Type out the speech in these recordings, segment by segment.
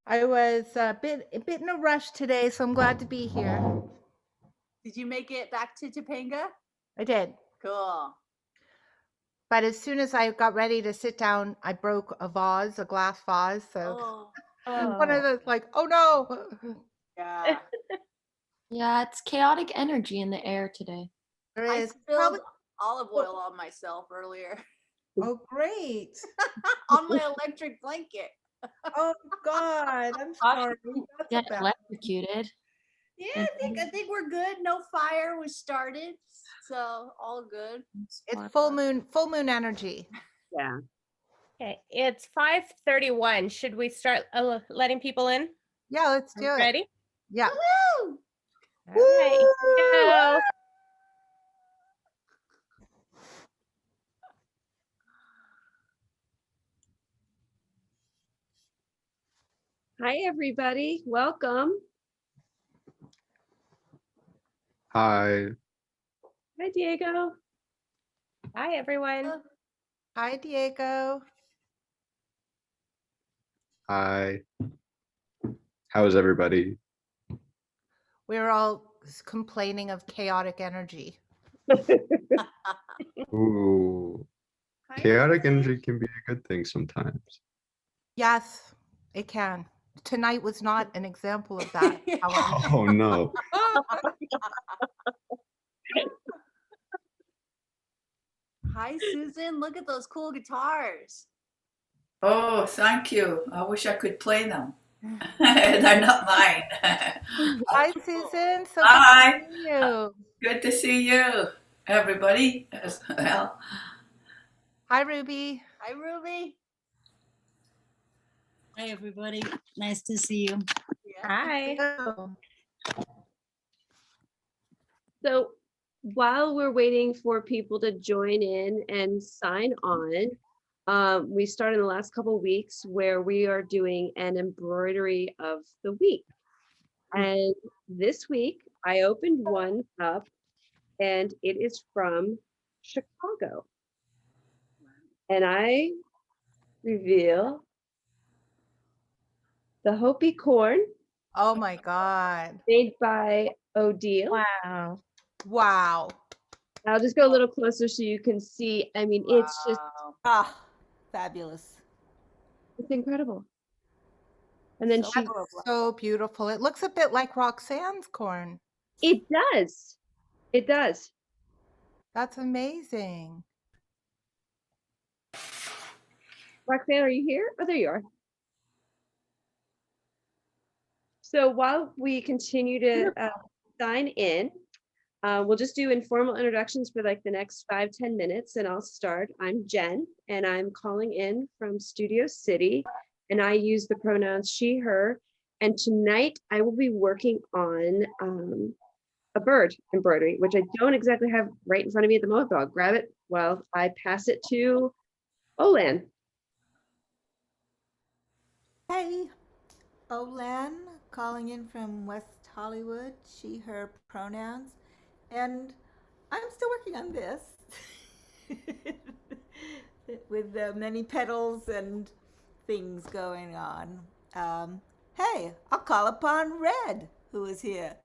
I was a bit in a rush today, so I'm glad to be here. Did you make it back to Topanga? I did. Cool. But as soon as I got ready to sit down, I broke a vase, a glass vase. So Oh, one of Oh, those like, oh no, yeah. yeah, it's chaotic energy in the air today. there I is spilled probably. olive Oh, oil on myself earlier oh, great. on my electric blanket. Oh God, I'm Gosh, sorry. you That's a get bad. electrocuted. Yeah, And I think we're good. No fire was started, so all good. It's full moon energy. Yeah. Okay, it's 5:31. Should we start letting people in? Yeah, let's Are do you it. ready? Yeah. Woo! All right, here we Woo! go. Hi, everybody. Welcome. Hi. Hi, Diego. Hi, everyone. Hi, Diego. Hi. How's everybody? We're all complaining of chaotic energy. Ooh, Hi, chaotic Ruby. energy can be a good thing sometimes. Yes, it can. Tonight was not an example of that. However. Oh no. Hi, Susan. Look at those cool guitars. Oh, thank you. I wish I could play them. They're not mine. Hi, Susan. So Hi. good to see you. Good to see you, everybody, as well. Hi, Ruby. Hi, Ruby. Hi, everybody. Nice to see you. Yeah. Hi. Hello. So while we're waiting for people to join in and sign on, we started in the last couple of weeks where we are doing an embroidery of the week. And this week I opened one up and it is from Chicago. And I reveal the Hopi corn Oh my God. made by Odile. Wow. Wow. I'll just go a little closer so you can see. I mean, it's just, Wow. Ah, fabulous. it's incredible. And then So, she, so beautiful. It looks a bit like Roxanne's corn. it does. It does. That's amazing. Roxanne, are you here? Oh, there you are. So while we continue to sign in, we'll just do informal introductions for like the next 5-10 minutes and I'll start. I'm Jen and I'm calling in from Studio City and I use the pronouns she, her. And tonight I will be working on a bird embroidery, which I don't exactly have right in front of me at the moment, but I'll grab it while I pass it to Olan. Hey, Olan, calling in from West Hollywood, she, her pronouns. And I'm still working on this with many petals and things going on. Hey, I'll call upon Red, who is here.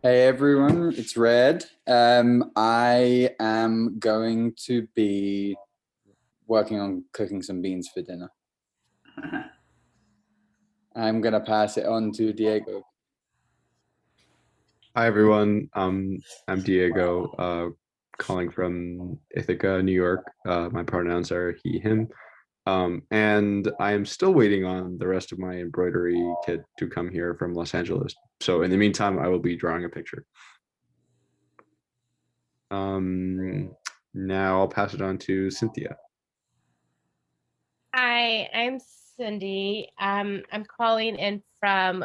Hey everyone, it's Red. I am going to be working on cooking some beans for dinner. I'm gonna pass it on to Diego. Hi everyone. I'm Diego, calling from Ithaca, New York. My pronouns are he, him. And I am still waiting on the rest of my embroidery kit to come here from Los Angeles. So in the meantime, I will be drawing a picture. Now I'll pass it on to Cynthia. Hi, I'm Cindy. I'm calling in from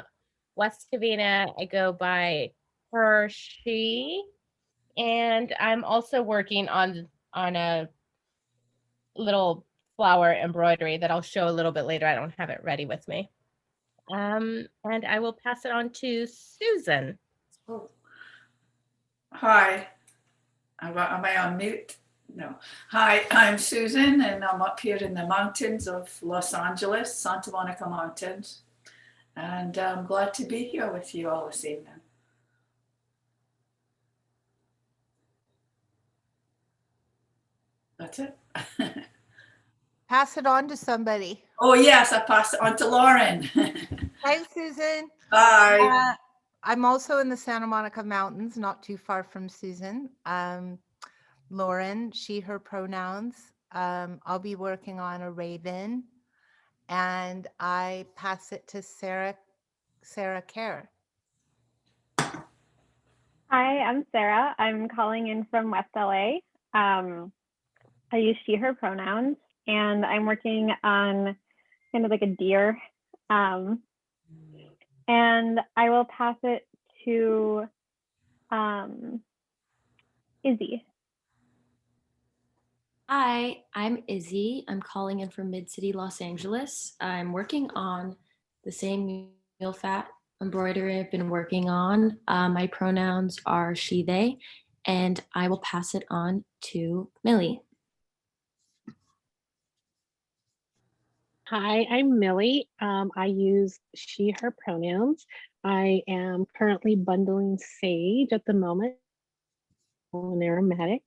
West Covina. I go by her, she, and I'm also working on a little flower embroidery that I'll show a little bit later. I don't have it ready with me. And I will pass it on to Susan. Oh. Hi. Am I on mute? No. Hi, I'm Susan and I'm up here in the mountains of Los Angeles, Santa Monica Mountains. And I'm glad to be here with you all this evening. That's it. Pass it on to somebody. Oh, yes, I pass it on to Lauren. Hi, Susan. Hi. I'm also in the Santa Monica Mountains, not too far from Susan. Lauren, she, her pronouns. I'll be working on a raven, and I pass it to Sarah Kerr. Hi, I'm Sarah. I'm calling in from West LA. I use she, her pronouns, and I'm working on kind of like a deer. And I will pass it to Izzy. Hi, I'm Izzy. I'm calling in from Mid-City, Los Angeles. I'm working on the same mule fat embroidery I've been working on. My pronouns are she, they, and I will pass it on to Millie. Hi, I'm Millie. I use she, her pronouns. I am currently bundling sage at the moment, an aromatic,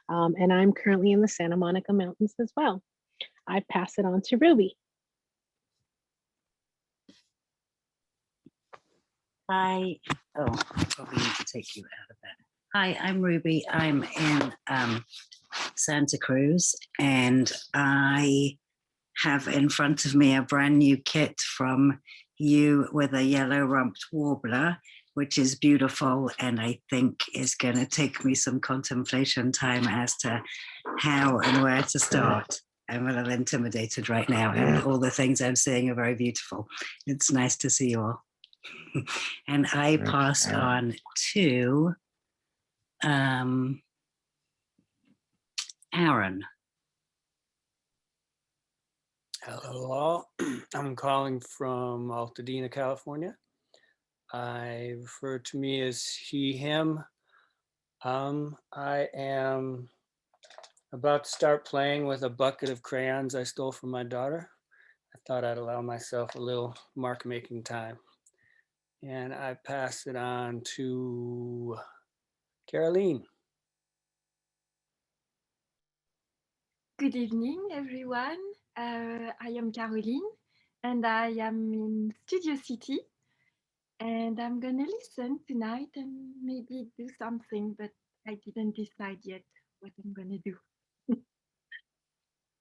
and I'm currently in the Santa Monica Mountains as well. I pass it on to Ruby. Hi. Oh, I probably need to take you out of that. Hi, I'm Ruby. I'm in Santa Cruz, and I have in front of me a brand new kit from you with a yellow rumped warbler, which is beautiful, and I think is going to take me some contemplation time as to how and where to start. I'm a little intimidated right now, and all the things I'm seeing are very beautiful. It's nice to see you all. And I pass on to Aaron. Hello all. I'm calling from Altadena, California. I refer to me as he, him. I am about to start playing with a bucket of crayons I stole from my daughter. I thought I'd allow myself a little mark making time. And I pass it on to Caroline. Good evening, everyone. I am Caroline, and I am in Studio City. And I'm gonna listen tonight and maybe do something, but I didn't decide yet what I'm gonna do.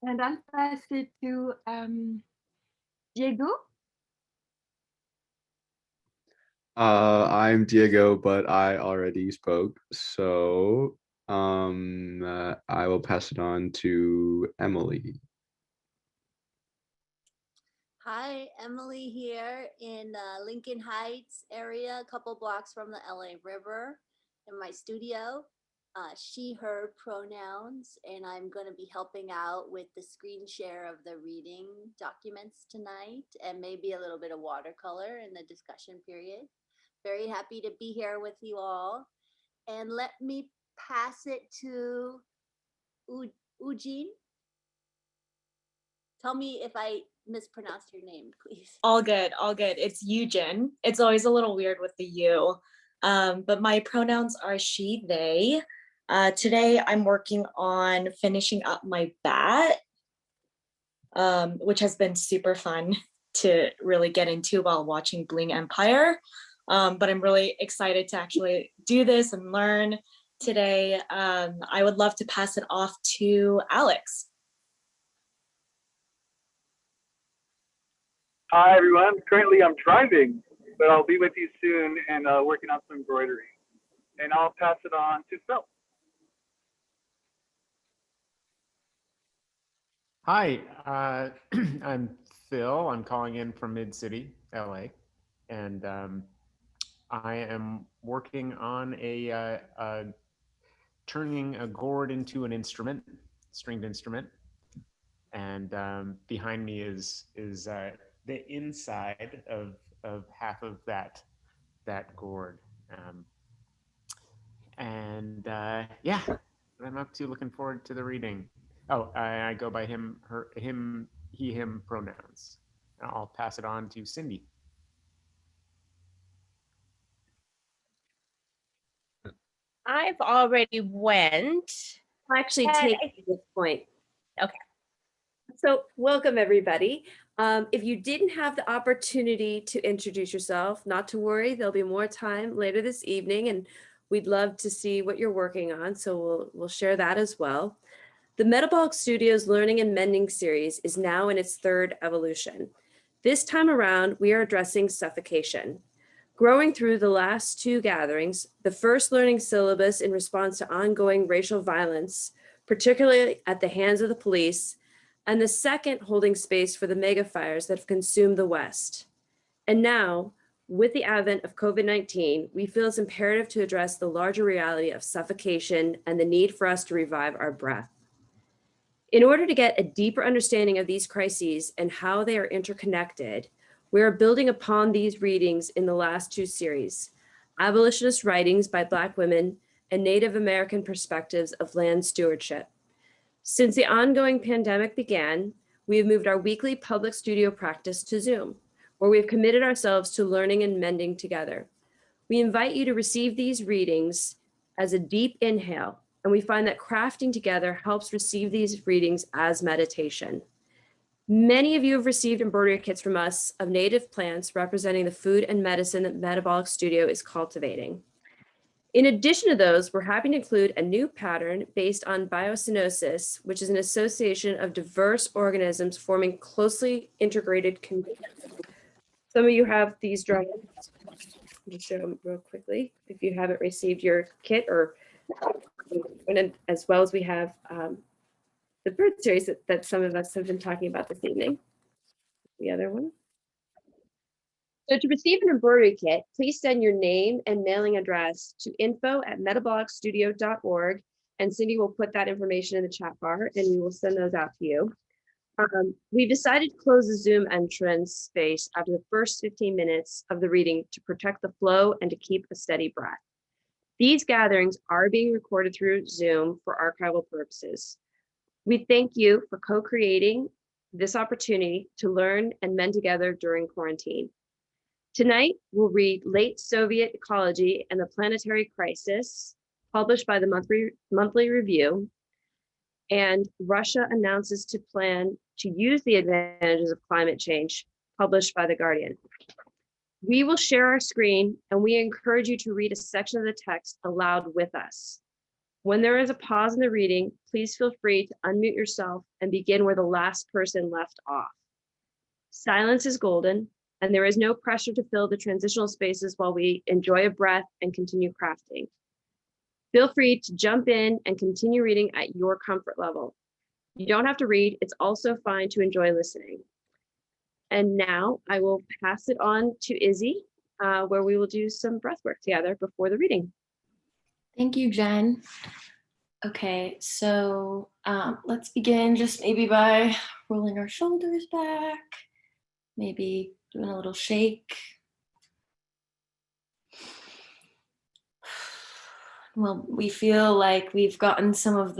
And I'll pass it to Diego. I'm Diego, but I already spoke, so I will pass it on to Emily. Hi, Emily here in Lincoln Heights area, a couple blocks from the LA River in my studio. She, her pronouns, and I'm going to be helping out with the screen share of the reading documents tonight and maybe a little bit of watercolor in the discussion period. Very happy to be here with you all. And let me pass it to Ujin. Tell me if I mispronounced your name, please. All good, all good. It's Eugen. It's always a little weird with the U. But my pronouns are she, they. Today I'm working on finishing up my bat, which has been super fun to really get into while watching Bling Empire. But I'm really excited to actually do this and learn today. I would love to pass it off to Alex. Hi, everyone. Currently, I'm driving, but I'll be with you soon and working on some embroidery. And I'll pass it on to Phil. Hi, I'm Phil. I'm calling in from Mid-City, LA, and I am working on turning a gourd into an instrument, stringed instrument. And behind me is the inside of half of that gourd. Yeah, what I'm up to. Looking forward to the reading. Oh, I go by him, her, him, he, him pronouns. I'll pass it on to Cindy. I've already went. I'll actually and take I- this point. Okay. So welcome everybody. If you didn't have the opportunity to introduce yourself, not to worry, there'll be more time later this evening and we'd love to see what you're working on. So we'll share that as well. The Metabolic Studios Learning and Mending series is now in its third evolution. This time around, we are addressing suffocation. Growing through the last two gatherings, the first learning syllabus in response to ongoing racial violence, particularly at the hands of the police, and the second holding space for the megafires that have consumed the West. And now, with the advent of COVID-19, we feel it's imperative to address the larger reality of suffocation and the need for us to revive our breath. In order to get a deeper understanding of these crises and how they are interconnected, we are building upon these readings in the last two series, Abolitionist Writings by Black Women and Native American Perspectives of Land Stewardship. Since the ongoing pandemic began, we have moved our weekly public studio practice to Zoom, where we have committed ourselves to learning and mending together. We invite you to receive these readings as a deep inhale, and we find that crafting together helps receive these readings as meditation. Many of you have received embroidery kits from us of native plants representing the food and medicine that Metabolic Studio is cultivating. In addition to those, we're happy to include a new pattern based on biocenosis, which is an association of diverse organisms forming closely integrated communities. Some of you have these drawings. Let me show them real quickly. If you haven't received your kit, or as well as we have the bird series that some of us have been talking about this evening. The other one. So to receive an embroidery kit, please send your name and mailing address to info@metabolicstudio.org, and Cindy will put that information in the chat bar and we will send those out to you. We've decided to close the Zoom entrance space after the first 15 minutes of the reading to protect the flow and to keep a steady breath. These gatherings are being recorded through Zoom for archival purposes. We thank you for co-creating this opportunity to learn and mend together during quarantine. Tonight, we'll read Late Soviet Ecology and the Planetary Crisis, published by the Monthly Review, and Russia announces to plan to use the advantages of climate change, published by The Guardian. We will share our screen and we encourage you to read a section of the text aloud with us. When there is a pause in the reading, please feel free to unmute yourself and begin where the last person left off. Silence is golden, and there is no pressure to fill the transitional spaces while we enjoy a breath and continue crafting. Feel free to jump in and continue reading at your comfort level. You don't have to read, it's also fine to enjoy listening. And now I will pass it on to Izzy, where we will do some breath work together before the reading. Thank you, Jen. Okay, so let's begin just maybe by rolling our shoulders back, maybe doing a little shake. Well, we feel like we've gotten some of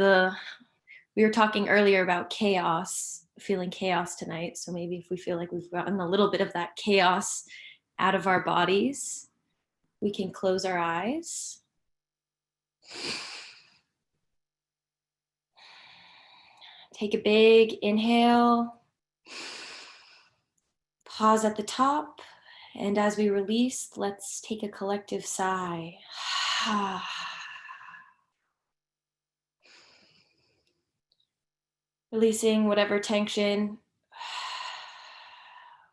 we were talking earlier about chaos, feeling chaos tonight. So maybe if we feel like we've gotten a little bit of that chaos out of our bodies, we can close our eyes. Take a big inhale. Pause at the top. And as we release, let's take a collective sigh. Releasing whatever tension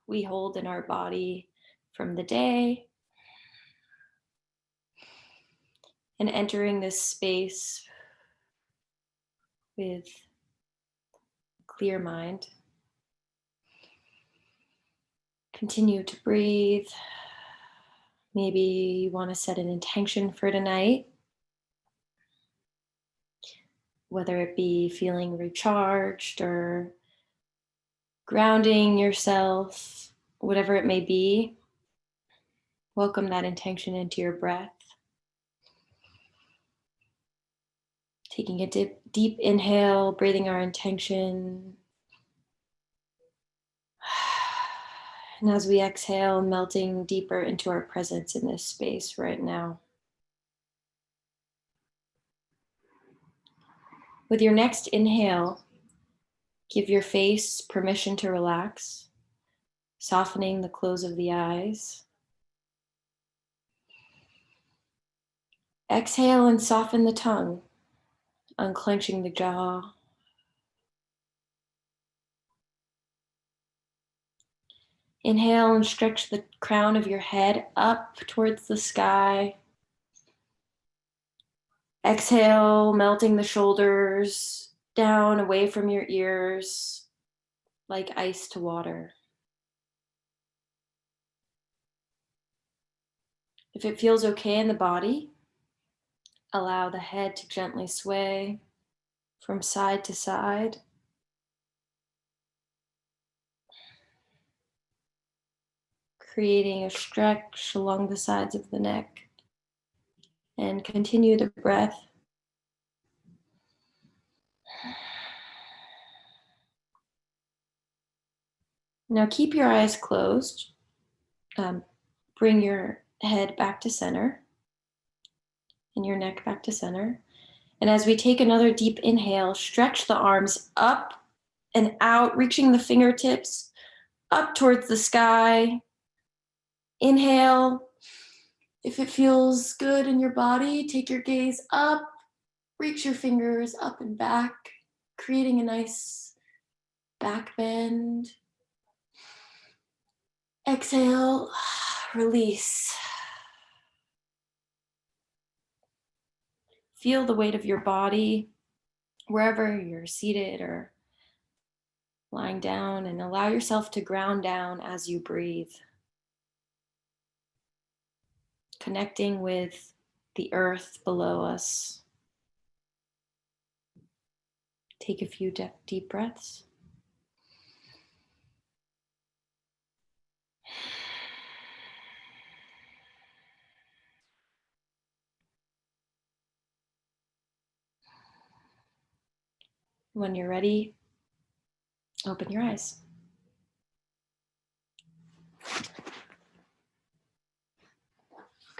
we hold in our body from the day. And entering this space with a clear mind. Continue to breathe. Maybe you want to set an intention for tonight, whether it be feeling recharged or grounding yourself, whatever it may be. Welcome that intention into your breath. Taking a deep inhale, breathing our intention. And as we exhale, melting deeper into our presence in this space right now. With your next inhale, give your face permission to relax, softening the close of the eyes. Exhale and soften the tongue, unclenching the jaw. Inhale and stretch the crown of your head up towards the sky. Exhale, melting the shoulders down away from your ears like ice to water. If it feels okay in the body, allow the head to gently sway from side to side. Creating a stretch along the sides of the neck. And continue the breath. Now keep your eyes closed. Bring your head back to center and your neck back to center. And as we take another deep inhale, stretch the arms up and out, reaching the fingertips up towards the sky. Inhale. If it feels good in your body, take your gaze up, reach your fingers up and back, creating a nice back bend. Exhale, release. Feel the weight of your body wherever you're seated or lying down, and allow yourself to ground down as you breathe. Connecting with the earth below us. Take a few deep breaths. When you're ready, open your eyes.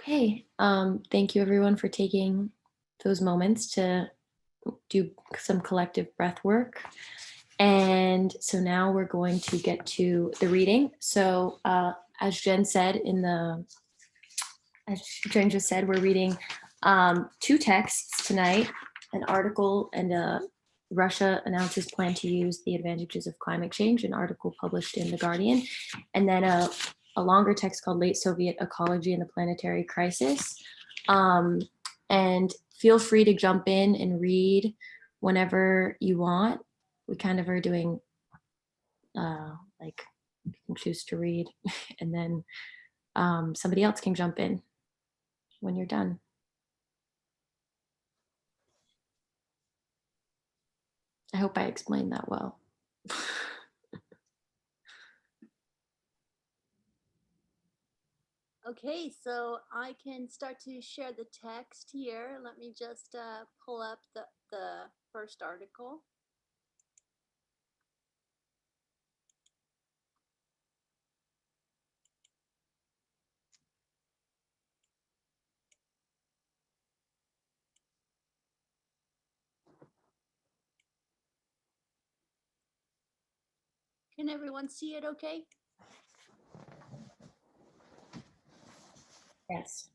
Okay, thank you everyone for taking those moments to do some collective breath work. And so now we're going to get to the reading. So as Jen said as Jen just said, we're reading two texts tonight, an article and Russia announces plan to use the advantages of climate change, an article published in The Guardian, and then a longer text called Late Soviet Ecology and the Planetary Crisis. And feel free to jump in and read whenever you want. We kind of are doing like you can choose to read and then somebody else can jump in when you're done. I hope I explained that well. Okay, so I can start to share the text here. Let me just pull up the first article. Can everyone see it okay? Yes.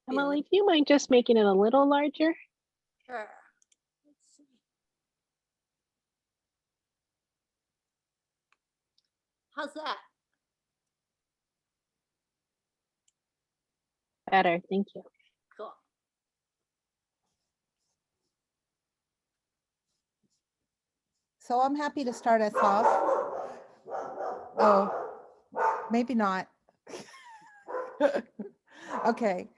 Emily, do you mind just making it a little larger? Sure. Let's see. How's that? Better, thank you. Cool. So I'm happy to start us off. Oh, maybe not. Okay.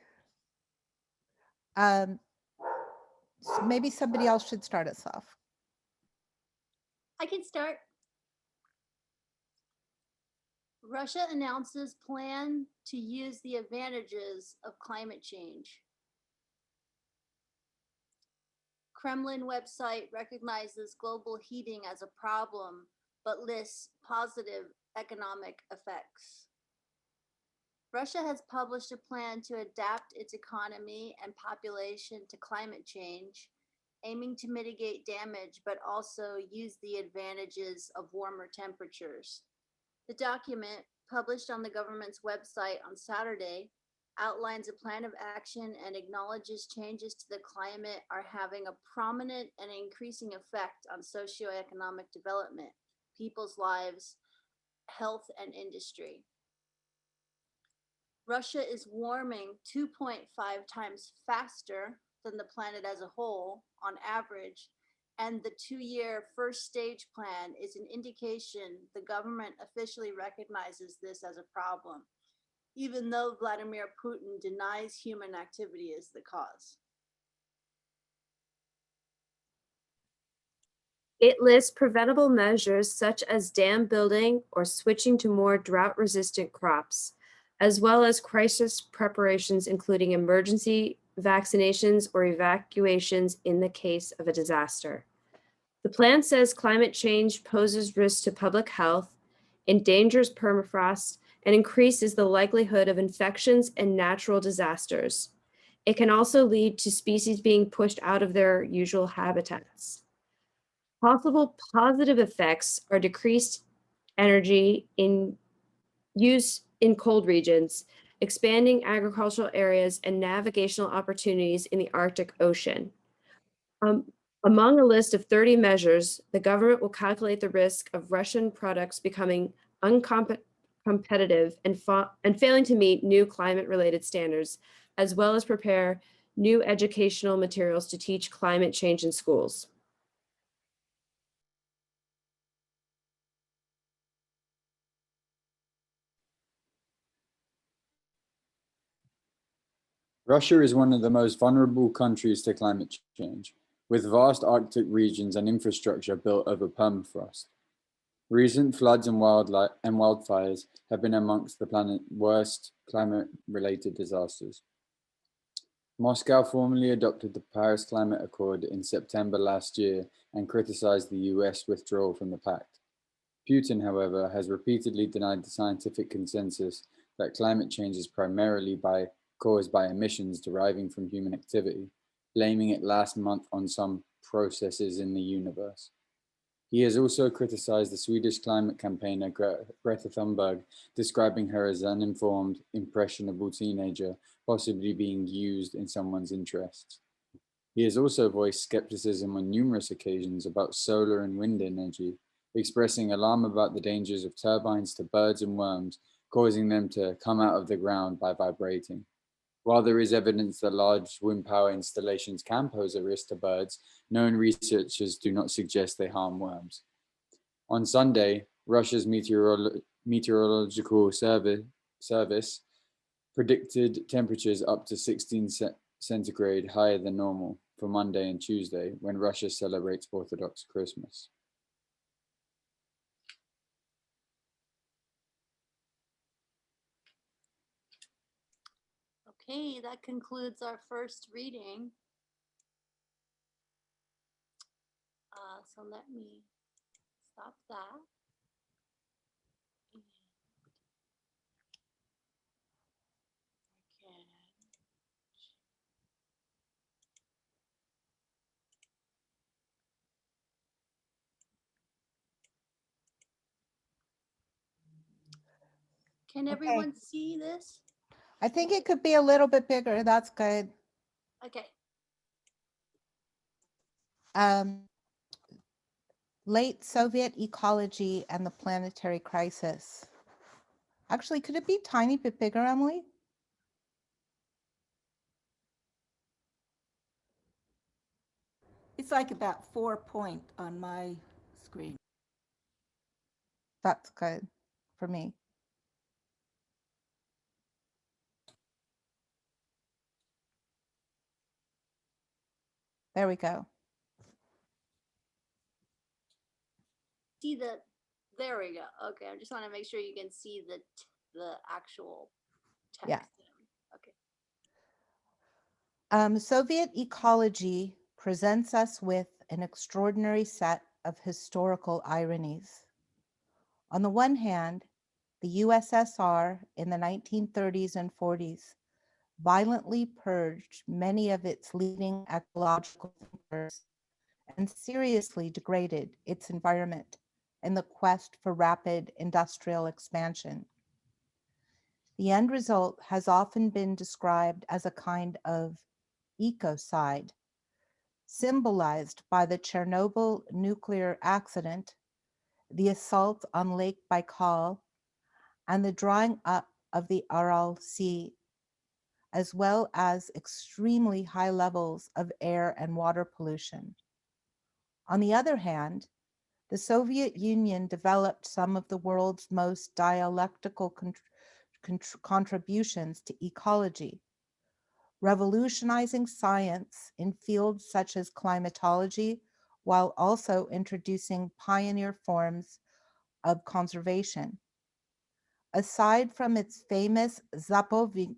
Maybe somebody else should start us off. I can start. Russia announces plan to use the advantages of climate change. Kremlin website recognizes global heating as a problem, but lists positive economic effects. Russia has published a plan to adapt its economy and population to climate change, aiming to mitigate damage but also use the advantages of warmer temperatures. The document, published on the government's website on Saturday, outlines a plan of action and acknowledges changes to the climate are having a prominent and increasing effect on socioeconomic development, people's lives, health, and industry. Russia is warming 2.5 times faster than the planet as a whole on average, and the 2-year first stage plan is an indication the government officially recognizes this as a problem, even though Vladimir Putin denies human activity is the cause. It lists preventable measures such as dam building or switching to more drought-resistant crops, as well as crisis preparations, including emergency vaccinations or evacuations in the case of a disaster. The plan says climate change poses risks to public health, endangers permafrost, and increases the likelihood of infections and natural disasters. It can also lead to species being pushed out of their usual habitats. Possible positive effects are decreased energy in use in cold regions, expanding agricultural areas, and navigational opportunities in the Arctic Ocean. Among a list of 30 measures, the government will calculate the risk of Russian products becoming uncompetitive and failing to meet new climate-related standards, as well as prepare new educational materials to teach climate change in schools. Russia is one of the most vulnerable countries to climate change, with vast Arctic regions and infrastructure built over permafrost. Recent floods and wildfires have been amongst the planet's worst climate-related disasters. Moscow formally adopted the Paris Climate Accord in September last year and criticized the US withdrawal from the pact. Putin, however, has repeatedly denied the scientific consensus that climate change is primarily caused by emissions deriving from human activity, blaming it last month on some processes in the universe. He has also criticized the Swedish climate campaigner Greta Thunberg, describing her as an uninformed, impressionable teenager, possibly being used in someone's interests. He has also voiced skepticism on numerous occasions about solar and wind energy, expressing alarm about the dangers of turbines to birds and worms, causing them to come out of the ground by vibrating. While there is evidence that large wind power installations can pose a risk to birds, known researchers do not suggest they harm worms. On Sunday, Russia's meteorological service predicted temperatures up to 16 centigrade higher than normal for Monday and Tuesday, when Russia celebrates Orthodox Christmas. Okay, that concludes our first reading. So let me stop that. Can everyone see this? I think it could be a little bit bigger. That's good. Okay. Late Soviet ecology and the planetary crisis. Actually, could it be a tiny bit bigger, Emily? It's like about 4 point on my screen. That's good for me. There we go. See there we go. Okay, I just want to make sure you can see the actual text. Yeah. Okay. Soviet ecology presents us with an extraordinary set of historical ironies. On the one hand, the USSR in the 1930s and 40s violently purged many of its leading ecological thinkers and seriously degraded its environment in the quest for rapid industrial expansion. The end result has often been described as a kind of ecocide, symbolized by the Chernobyl nuclear accident, the assault on Lake Baikal, and the drying up of the Aral Sea, as well as extremely high levels of air and water pollution. On the other hand, the Soviet Union developed some of the world's most dialectical contributions to ecology, revolutionizing science in fields such as climatology, while also introducing pioneer forms of conservation. Aside from its famous Zapovniki,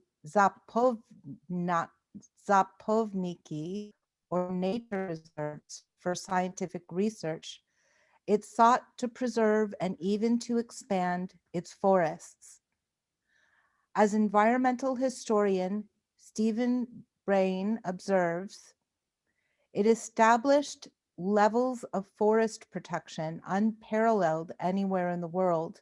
or nature reserves for scientific research, it sought to preserve and even to expand its forests. As environmental historian Stephen Brain observes, it established levels of forest protection unparalleled anywhere in the world.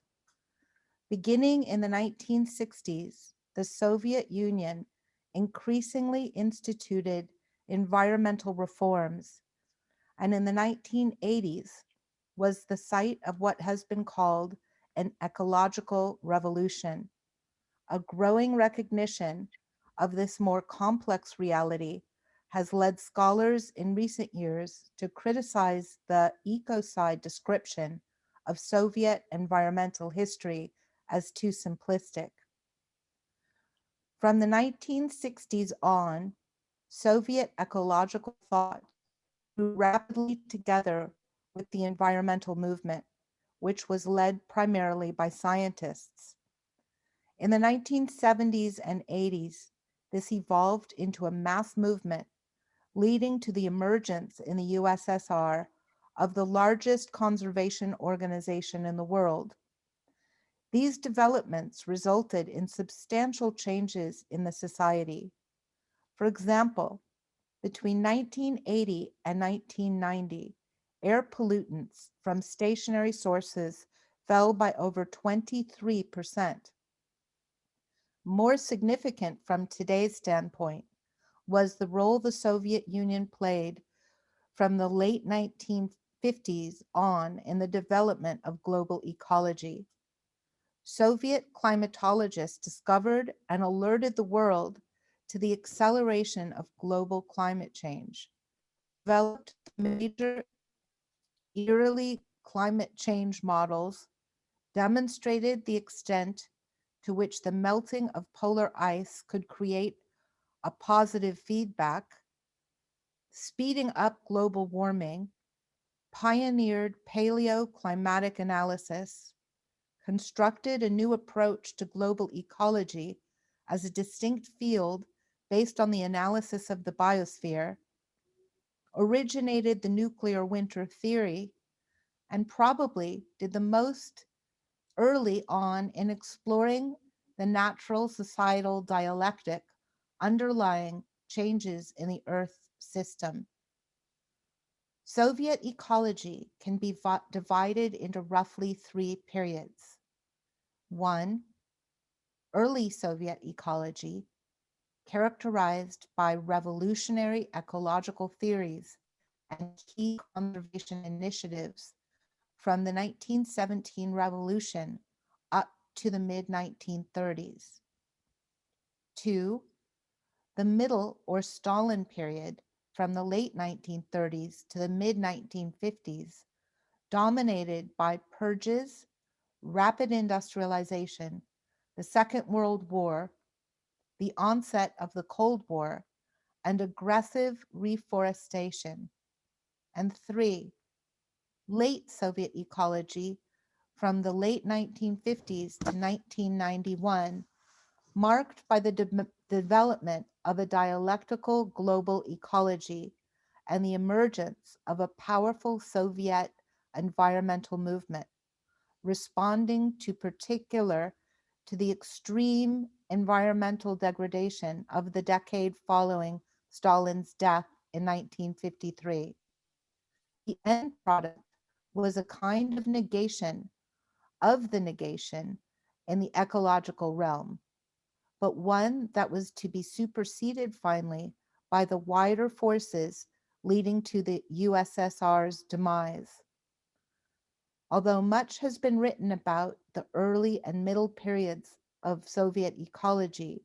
Beginning in the 1960s, the Soviet Union increasingly instituted environmental reforms, and in the 1980s was the site of what has been called an ecological revolution. A growing recognition of this more complex reality has led scholars in recent years to criticize the ecocide description of Soviet environmental history as too simplistic. From the 1960s on, Soviet ecological thought grew rapidly together with the environmental movement, which was led primarily by scientists. In the 1970s and 80s, this evolved into a mass movement, leading to the emergence in the USSR of the largest conservation organization in the world. These developments resulted in substantial changes in the society. For example, between 1980 and 1990, air pollutants from stationary sources fell by over 23%. More significant from today's standpoint was the role the Soviet Union played from the late 1950s on in the development of global ecology. Soviet climatologists discovered and alerted the world to the acceleration of global climate change, developed major yearly climate change models, demonstrated the extent to which the melting of polar ice could create a positive feedback, speeding up global warming, pioneered paleoclimatic analysis, constructed a new approach to global ecology as a distinct field based on the analysis of the biosphere, originated the nuclear winter theory, and probably did the most early on in exploring the natural societal dialectic underlying changes in the Earth system. Soviet ecology can be divided into roughly 3 periods. 1. Early Soviet ecology, characterized by revolutionary ecological theories and key conservation initiatives from the 1917 revolution up to the mid-1930s. 2. The middle or Stalin period from the late 1930s to the mid-1950s, dominated by purges, rapid industrialization, the Second World War, the onset of the Cold War, and aggressive reforestation. And 3. Late Soviet ecology from the late 1950s to 1991, marked by the development of a dialectical global ecology and the emergence of a powerful Soviet environmental movement, responding to the extreme environmental degradation of the decade following Stalin's death in 1953. The end product was a kind of negation of the negation in the ecological realm, but one that was to be superseded finally by the wider forces leading to the USSR's demise. Although much has been written about the early and middle periods of Soviet ecology,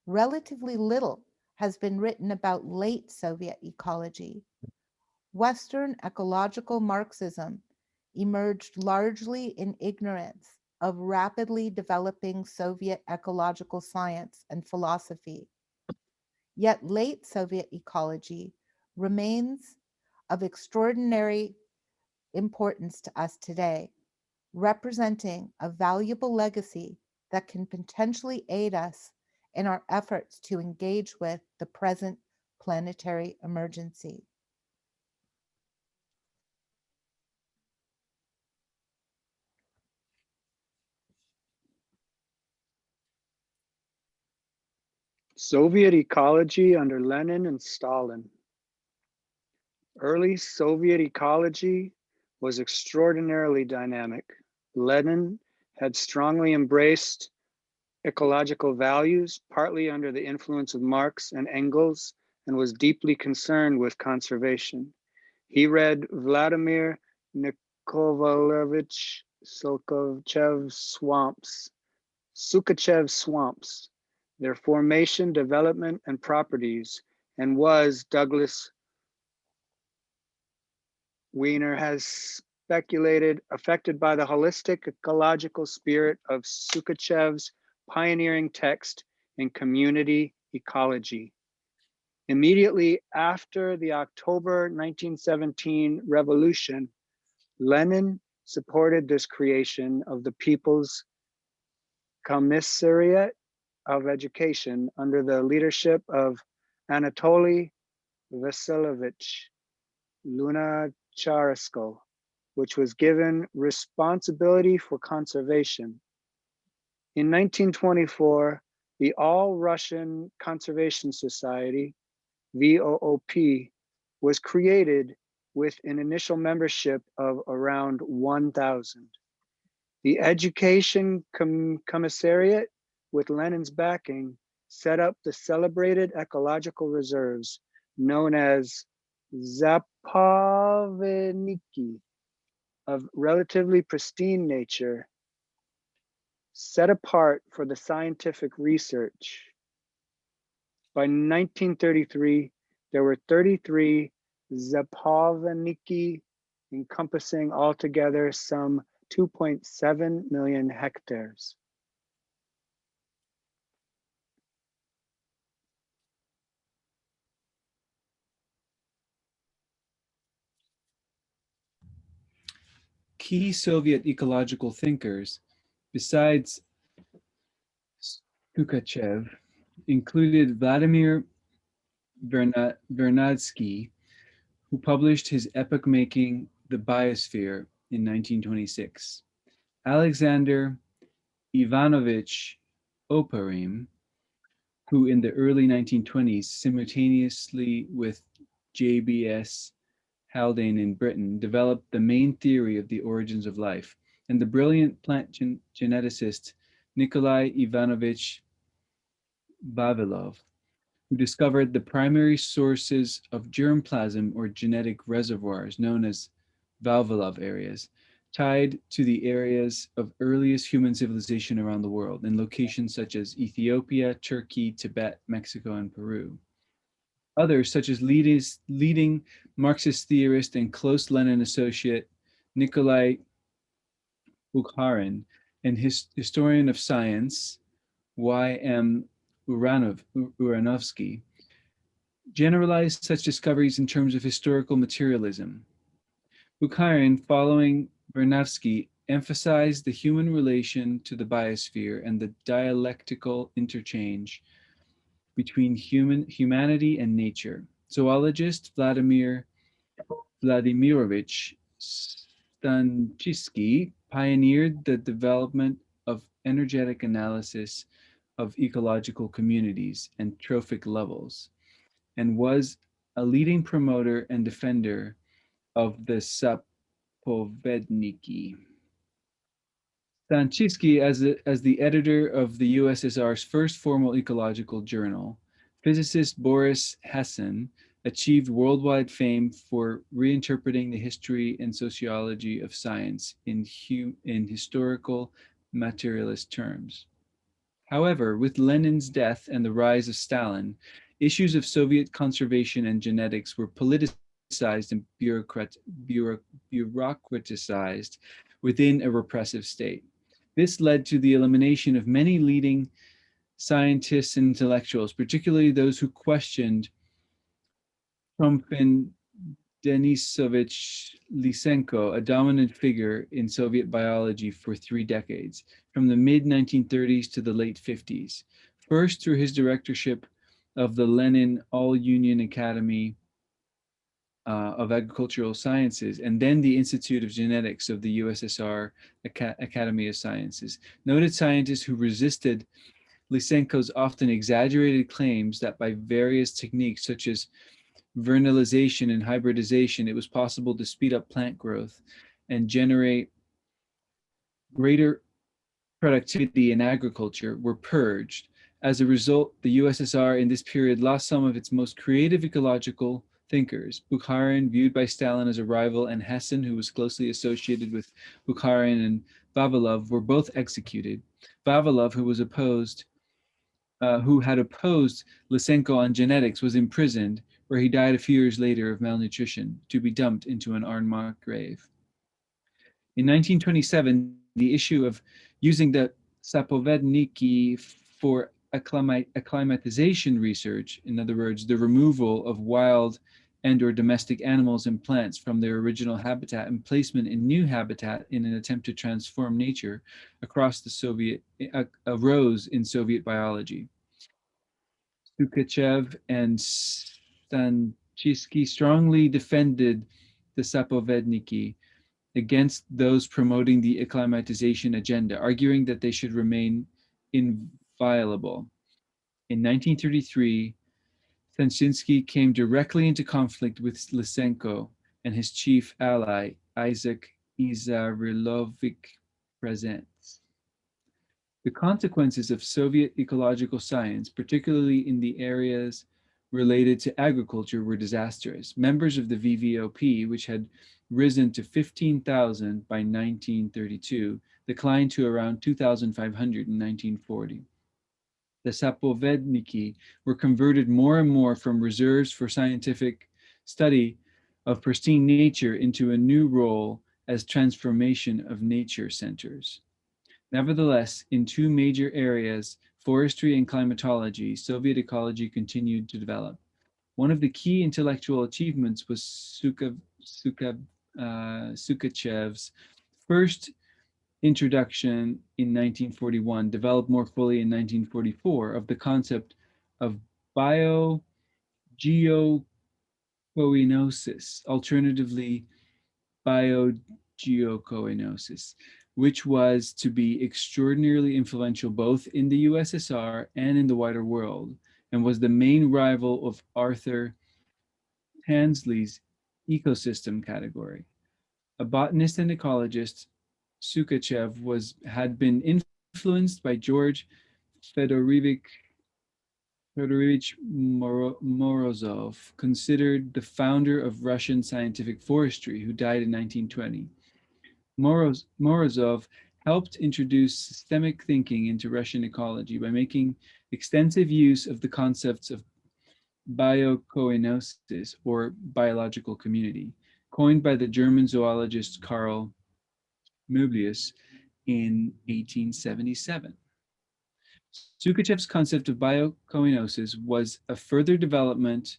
relatively little has been written about late Soviet ecology. Western ecological Marxism emerged largely in ignorance of rapidly developing Soviet ecological science and philosophy. Yet late Soviet ecology remains of extraordinary importance to us today, representing a valuable legacy that can potentially aid us in our efforts to engage with the present planetary emergency. Soviet ecology under Lenin and Stalin. Early Soviet ecology was extraordinarily dynamic. Lenin had strongly embraced ecological values, partly under the influence of Marx and Engels, and was deeply concerned with conservation. He read Vladimir Nikolaevich Sukachev's swamps, their formation, development, and properties, and was, Douglas Wiener has speculated, affected by the holistic ecological spirit of Sukachev's pioneering text in community ecology. Immediately after the October 1917 revolution, Lenin supported this creation of the People's Commissariat of Education under the leadership of Anatoly Vasilyevich Lunacharenko, which was given responsibility for conservation. In 1924, the All-Russian Conservation Society, VOOP, was created with an initial membership of around 1,000. The Education Commissariat, with Lenin's backing, set up the celebrated ecological reserves known as Zapovedniki, of relatively pristine nature, set apart for the scientific research. By 1933, there were 33 Zapovedniki, encompassing altogether some 2.7 million hectares. Key Soviet ecological thinkers, besides Sukachev, included Vladimir Vernadsky, who published his epoch-making The Biosphere in 1926, Alexander Ivanovich Oparin, who in the early 1920s, simultaneously with J.B.S. Haldane in Britain, developed the main theory of the origins of life, and the brilliant plant geneticist Nikolai Ivanovich Vavilov, who discovered the primary sources of germplasm or genetic reservoirs known as Vavilov areas, tied to the areas of earliest human civilization around the world in locations such as Ethiopia, Turkey, Tibet, Mexico, and Peru. Others, such as leading Marxist theorist and close Lenin associate Nikolai Bukharin and historian of science Y.M. Uranovsky, generalized such discoveries in terms of historical materialism. Bukharin, following Vernadsky, emphasized the human relation to the biosphere and the dialectical interchange between humanity and nature. Zoologist Vladimir Vladimirovich Stanchitsky pioneered the development of energetic analysis of ecological communities and trophic levels, and was a leading promoter and defender of the Sapovedniki. Stanchinsky, as the editor of the USSR's first formal ecological journal, physicist Boris Hassan achieved worldwide fame for reinterpreting the history and sociology of science in historical materialist terms. However, with Lenin's death and the rise of Stalin, issues of Soviet conservation and genetics were politicized and bureaucratized within a repressive state. This led to the elimination of many leading scientists and intellectuals, particularly those who questioned Trumpen Denisovich Lysenko, a dominant figure in Soviet biology for 3 decades, from the mid-1930s to the late 50s. First, through his directorship of the Lenin All-Union Academy of Agricultural Sciences, and then the Institute of Genetics of the USSR Academy of Sciences. Noted scientists who resisted Lysenko's often exaggerated claims that by various techniques such as vernalization and hybridization, it was possible to speed up plant growth and generate greater productivity in agriculture were purged. As a result, the USSR in this period lost some of its most creative ecological thinkers. Bukharin, viewed by Stalin as a rival, and Hassan, who was closely associated with Bukharin, and Vavilov were both executed. Vavilov, who had opposed Lysenko on genetics, was imprisoned, where he died a few years later of malnutrition, to be dumped into an unmarked grave. In 1927, the issue of using the Sapovedniki for acclimatization research, in other words, the removal of wild and or domestic animals and plants from their original habitat and placement in new habitat in an attempt to transform nature across the Soviet, arose in Soviet biology. Sukachev and Stanchinsky strongly defended the Sapovedniki against those promoting the acclimatization agenda, arguing that they should remain inviolable. In 1933, Stanchinsky came directly into conflict with Lysenko and his chief ally, Isaac Isarilovich Presents. The consequences of Soviet ecological science, particularly in the areas related to agriculture, were disastrous. Members of the VVOP, which had risen to 15,000 by 1932, declined to around 2,500 in 1940. The Sapovedniki were converted more and more from reserves for scientific study of pristine nature into a new role as transformation of nature centers. Nevertheless, in 2 major areas, forestry and climatology, Soviet ecology continued to develop. One of the key intellectual achievements was Sukachev's first introduction in 1941, developed more fully in 1944, of the concept of biogeocoinosis, alternatively biogeocoinosis, which was to be extraordinarily influential both in the USSR and in the wider world, and was the main rival of Arthur Tansley's ecosystem category. A botanist and ecologist, Sukachev had been influenced by George Fedorovich Morozov, considered the founder of Russian scientific forestry, who died in 1920. Morozov helped introduce systemic thinking into Russian ecology by making extensive use of the concepts of biocoinosis, or biological community, coined by the German zoologist Karl Möbius in 1877. Sukachev's concept of biocoinosis was a further development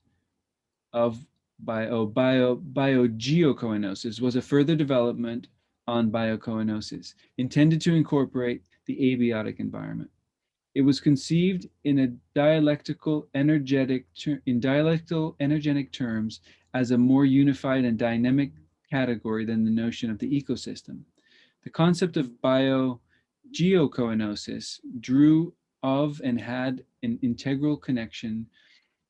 of biogeocoinosis was a further development on biocoinosis, intended to incorporate the abiotic environment. It was conceived in dialectical energetic terms as a more unified and dynamic category than the notion of the ecosystem. The concept of biogeocoenosis drew of and had an integral connection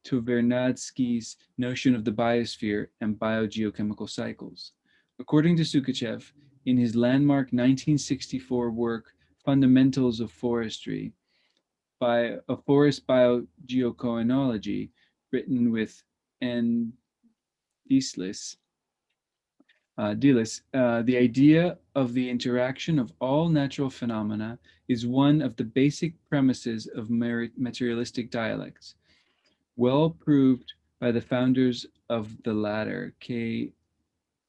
to Vernadsky's notion of the biosphere and biogeochemical cycles. According to Sukachev, in his landmark 1964 work, Fundamentals of Forestry, by a forest biogeocoenology, written with N. Delis, the idea of the interaction of all natural phenomena is one of the basic premises of materialistic dialects, well proved by the founders of the latter, K.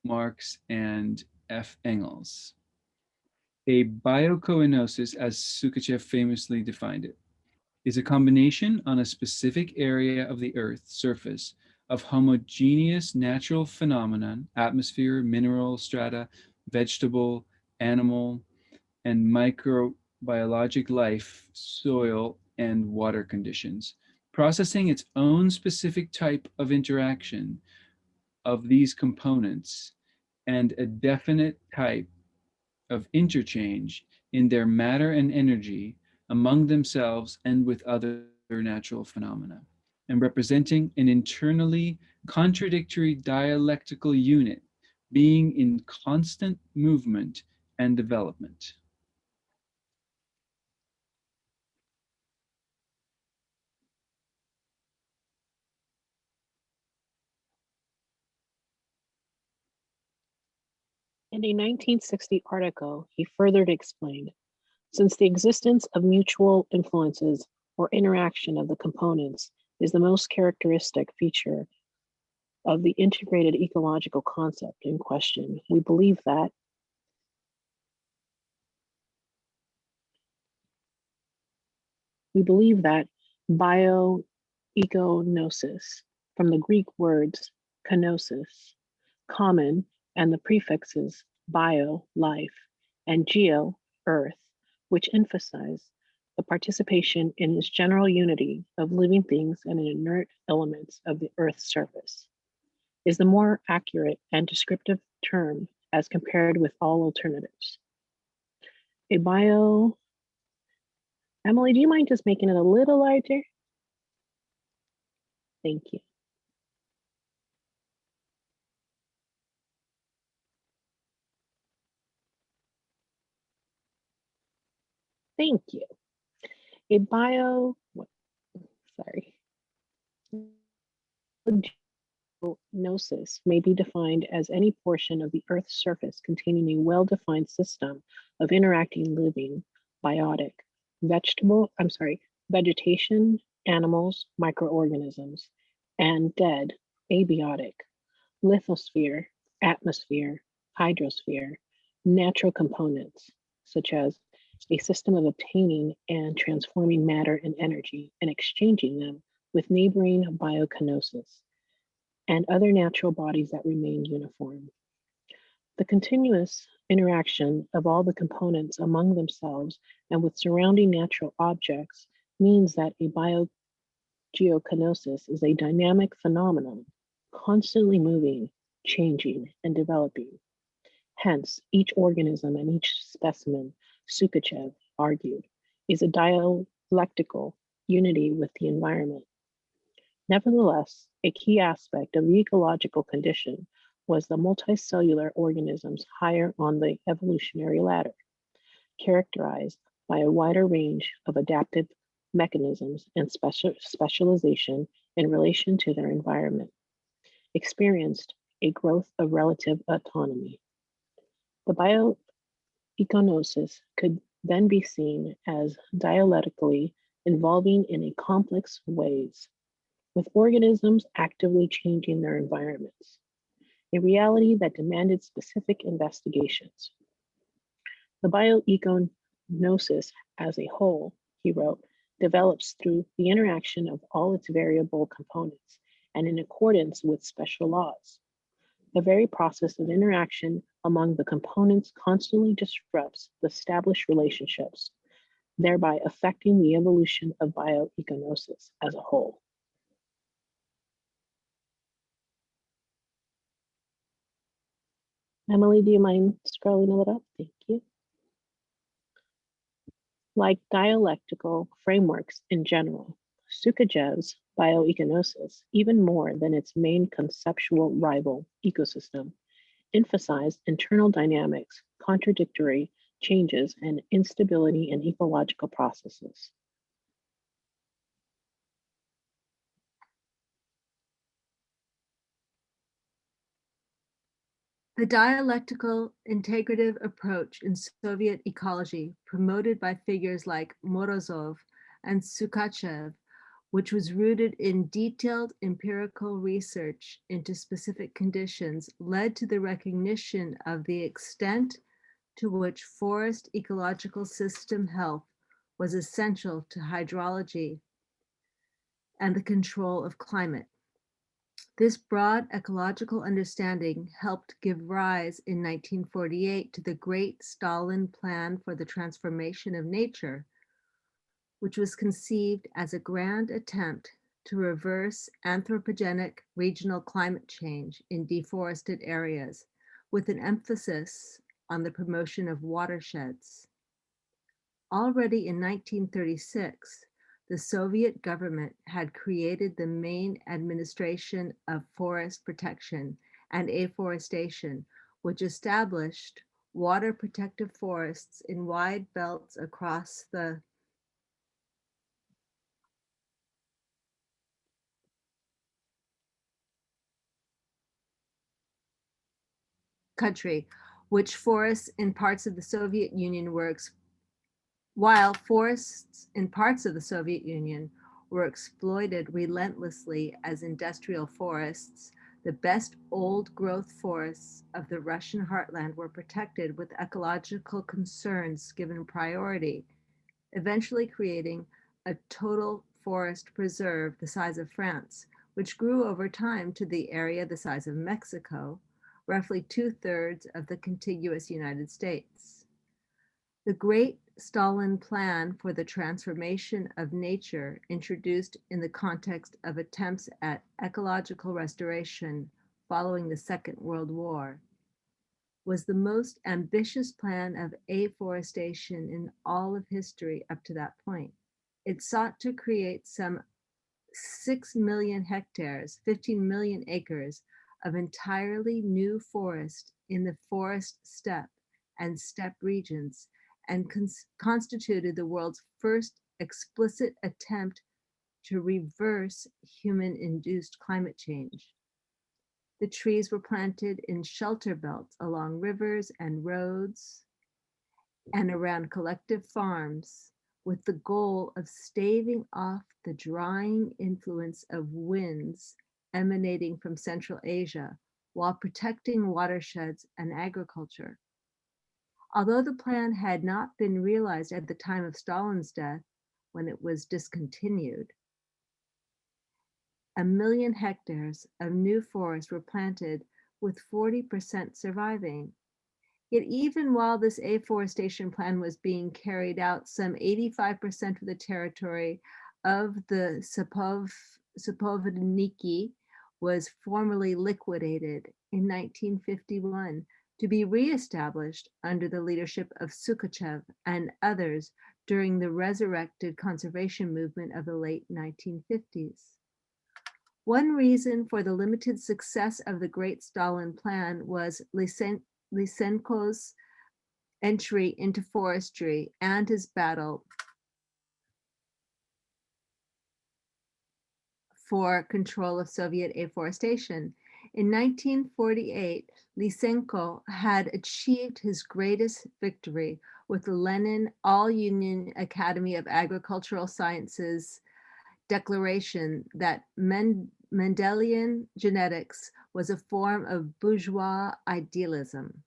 Marx and F. Engels. A biocoenosis, as Sukachev famously defined it, is a combination on a specific area of the Earth's surface of homogeneous natural phenomenon, atmosphere, mineral strata, vegetable, animal, and microbiologic life, soil, and water conditions, processing its own specific type of interaction of these components and a definite type of interchange in their matter and energy among themselves and with other natural phenomena, and representing an internally contradictory dialectical unit being in constant movement and development. In a 1960 article, he further explained, since the existence of mutual influences or interaction of the components is the most characteristic feature of the integrated ecological concept in question, we believe that bioeconosis, from the Greek words kenosis, common, and the prefixes bio, life, and geo, earth, which emphasize the participation in this general unity of living things and inert elements of the Earth's surface, is the more accurate and descriptive term as compared with all alternatives. A bio, Emily, do you mind just making it a little larger? Thank you. Thank you. A gnosis may be defined as any portion of the Earth's surface containing a well-defined system of interacting living, biotic, vegetation, animals, microorganisms, and dead, abiotic, lithosphere, atmosphere, hydrosphere, natural components, such as a system of obtaining and transforming matter and energy and exchanging them with neighboring biokenosis and other natural bodies that remain uniform. The continuous interaction of all the components among themselves and with surrounding natural objects means that a biogeoconosis is a dynamic phenomenon, constantly moving, changing, and developing. Hence, each organism and each specimen, Sukachev argued, is a dialectical unity with the environment. Nevertheless, a key aspect of the ecological condition was the multicellular organisms higher on the evolutionary ladder, characterized by a wider range of adaptive mechanisms and specialization in relation to their environment, experienced a growth of relative autonomy. The bioeconosis could then be seen as dialectically involving in a complex ways, with organisms actively changing their environments, a reality that demanded specific investigations. The bioeconosis as a whole, he wrote, develops through the interaction of all its variable components and in accordance with special laws. The very process of interaction among the components constantly disrupts the established relationships, thereby affecting the evolution of bioeconosis as a whole. Emily, do you mind scrolling it up? Thank you. Like dialectical frameworks in general, Sukajev's bioeconosis, even more than its main conceptual rival, ecosystem, emphasized internal dynamics, contradictory changes, and instability in ecological processes. The dialectical integrative approach in Soviet ecology, promoted by figures like Morozov and Sukachev, which was rooted in detailed empirical research into specific conditions, led to the recognition of the extent to which forest ecological system health was essential to hydrology and the control of climate. This broad ecological understanding helped give rise in 1948 to the Great Stalin Plan for the Transformation of Nature, which was conceived as a grand attempt to reverse anthropogenic regional climate change in deforested areas, with an emphasis on the promotion of watersheds. Already in 1936, the Soviet government had created the main administration of forest protection and afforestation, which established water protective forests in wide belts across the country, which forests in parts of the Soviet Union while forests in parts of the Soviet Union were exploited relentlessly as industrial forests, the best old growth forests of the Russian heartland were protected with ecological concerns given priority, eventually creating a total forest preserve the size of France, which grew over time to the area the size of Mexico, roughly 2/3 of the contiguous United States. The Great Stalin Plan for the Transformation of Nature, introduced in the context of attempts at ecological restoration following the Second World War, was the most ambitious plan of afforestation in all of history up to that point. It sought to create some 6 million hectares, 15 million acres of entirely new forest in the forest steppe and steppe regions, and constituted the world's first explicit attempt to reverse human-induced climate change. The trees were planted in shelter belts along rivers and roads and around collective farms, with the goal of staving off the drying influence of winds emanating from Central Asia while protecting watersheds and agriculture. Although the plan had not been realized at the time of Stalin's death, when it was discontinued, 1 million hectares of new forest were planted, with 40% surviving. Yet even while this afforestation plan was being carried out, some 85% of the territory of the Sapovodniki was formally liquidated in 1951 to be reestablished under the leadership of Sukachev and others during the resurrected conservation movement of the late 1950s. One reason for the limited success of the Great Stalin Plan was Lysenko's entry into forestry and his battle for control of Soviet afforestation. In 1948, Lysenko had achieved his greatest victory with the Lenin All-Union Academy of Agricultural Sciences declaration that Mendelian genetics was a form of bourgeois idealism.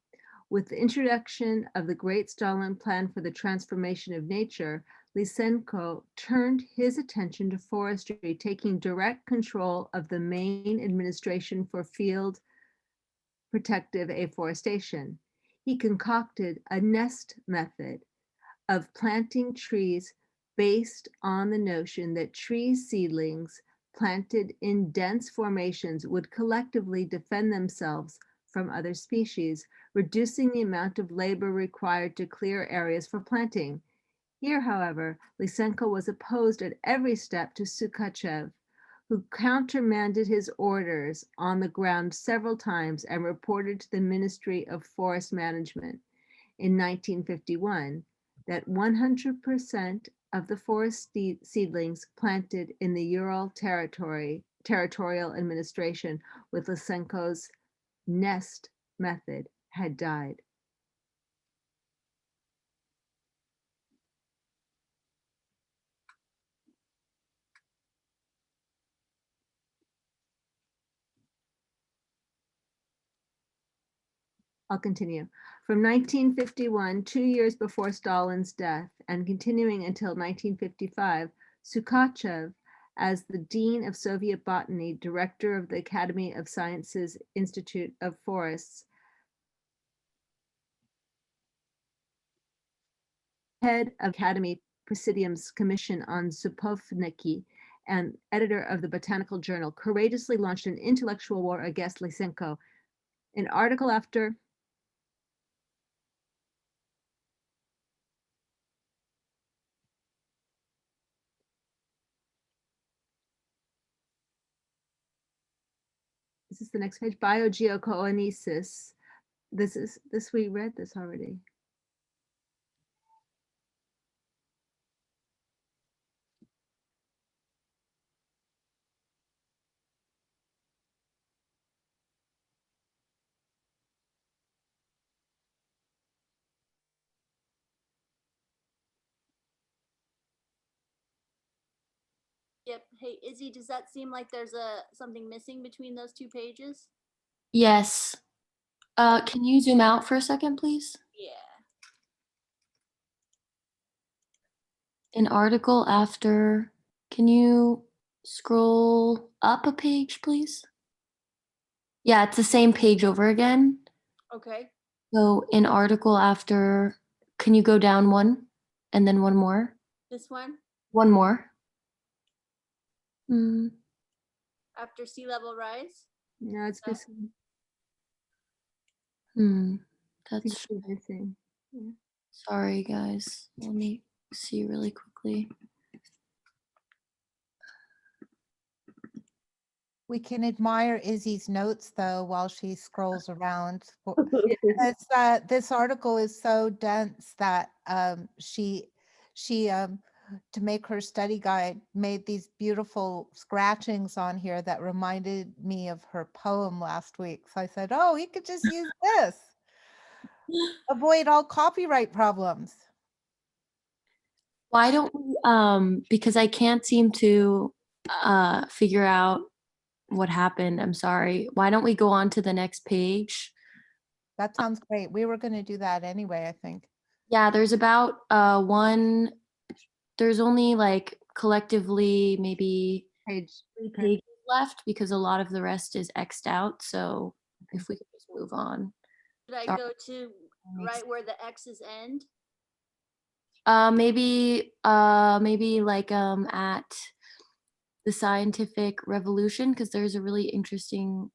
With the introduction of the Great Stalin Plan for the Transformation of Nature, Lysenko turned his attention to forestry, taking direct control of the main administration for field protective afforestation. He concocted a nest method of planting trees based on the notion that tree seedlings planted in dense formations would collectively defend themselves from other species, reducing the amount of labor required to clear areas for planting. Here, however, Lysenko was opposed at every step to Sukhachev, who countermanded his orders on the ground several times and reported to the Ministry of Forest Management in 1951 that 100% of the forest seedlings planted in the Ural territorial administration with Lysenko's nest method had died. I'll continue. From 1951, 2 years before Stalin's death, and continuing until 1955, Sukhachev, as the Dean of Soviet Botany, Director of the Academy of Sciences Institute of Forests, head of Academy Presidium's Commission on Suffocation, and editor of the Botanical Journal, courageously launched an intellectual war against Lysenko. An article after this is the next page, biogeocoenesis. This we read this already. Yep. Hey, Izzy, does that seem like there's something missing between those two pages? Yes. Can you zoom out for a second, please? Yeah. An article after, can you scroll up a page, please? Yeah, it's the same page over again. Okay. So an article after, can you go down one and then one more? This one? One more. Hmm. After sea level rise? No, it's missing. That's missing. Yeah. sorry, guys. Let me see really quickly. We can admire Izzy's notes though while she scrolls around. This article is so dense that she to make her study guide made these beautiful scratchings on here that reminded me of her poem last week. So I said, oh, he could just use this. Avoid all copyright problems. Why don't we, because I can't seem to figure out what happened. I'm sorry. Why don't we go on to the next page? That sounds great. We were going to do that anyway, I think. Yeah, there's about there's only like collectively maybe 3 pages left because a lot of the rest is X'd out. So if we could just move on. Should I Sorry. go to right where the X's end? Maybe like at the scientific revolution, because there's a really interesting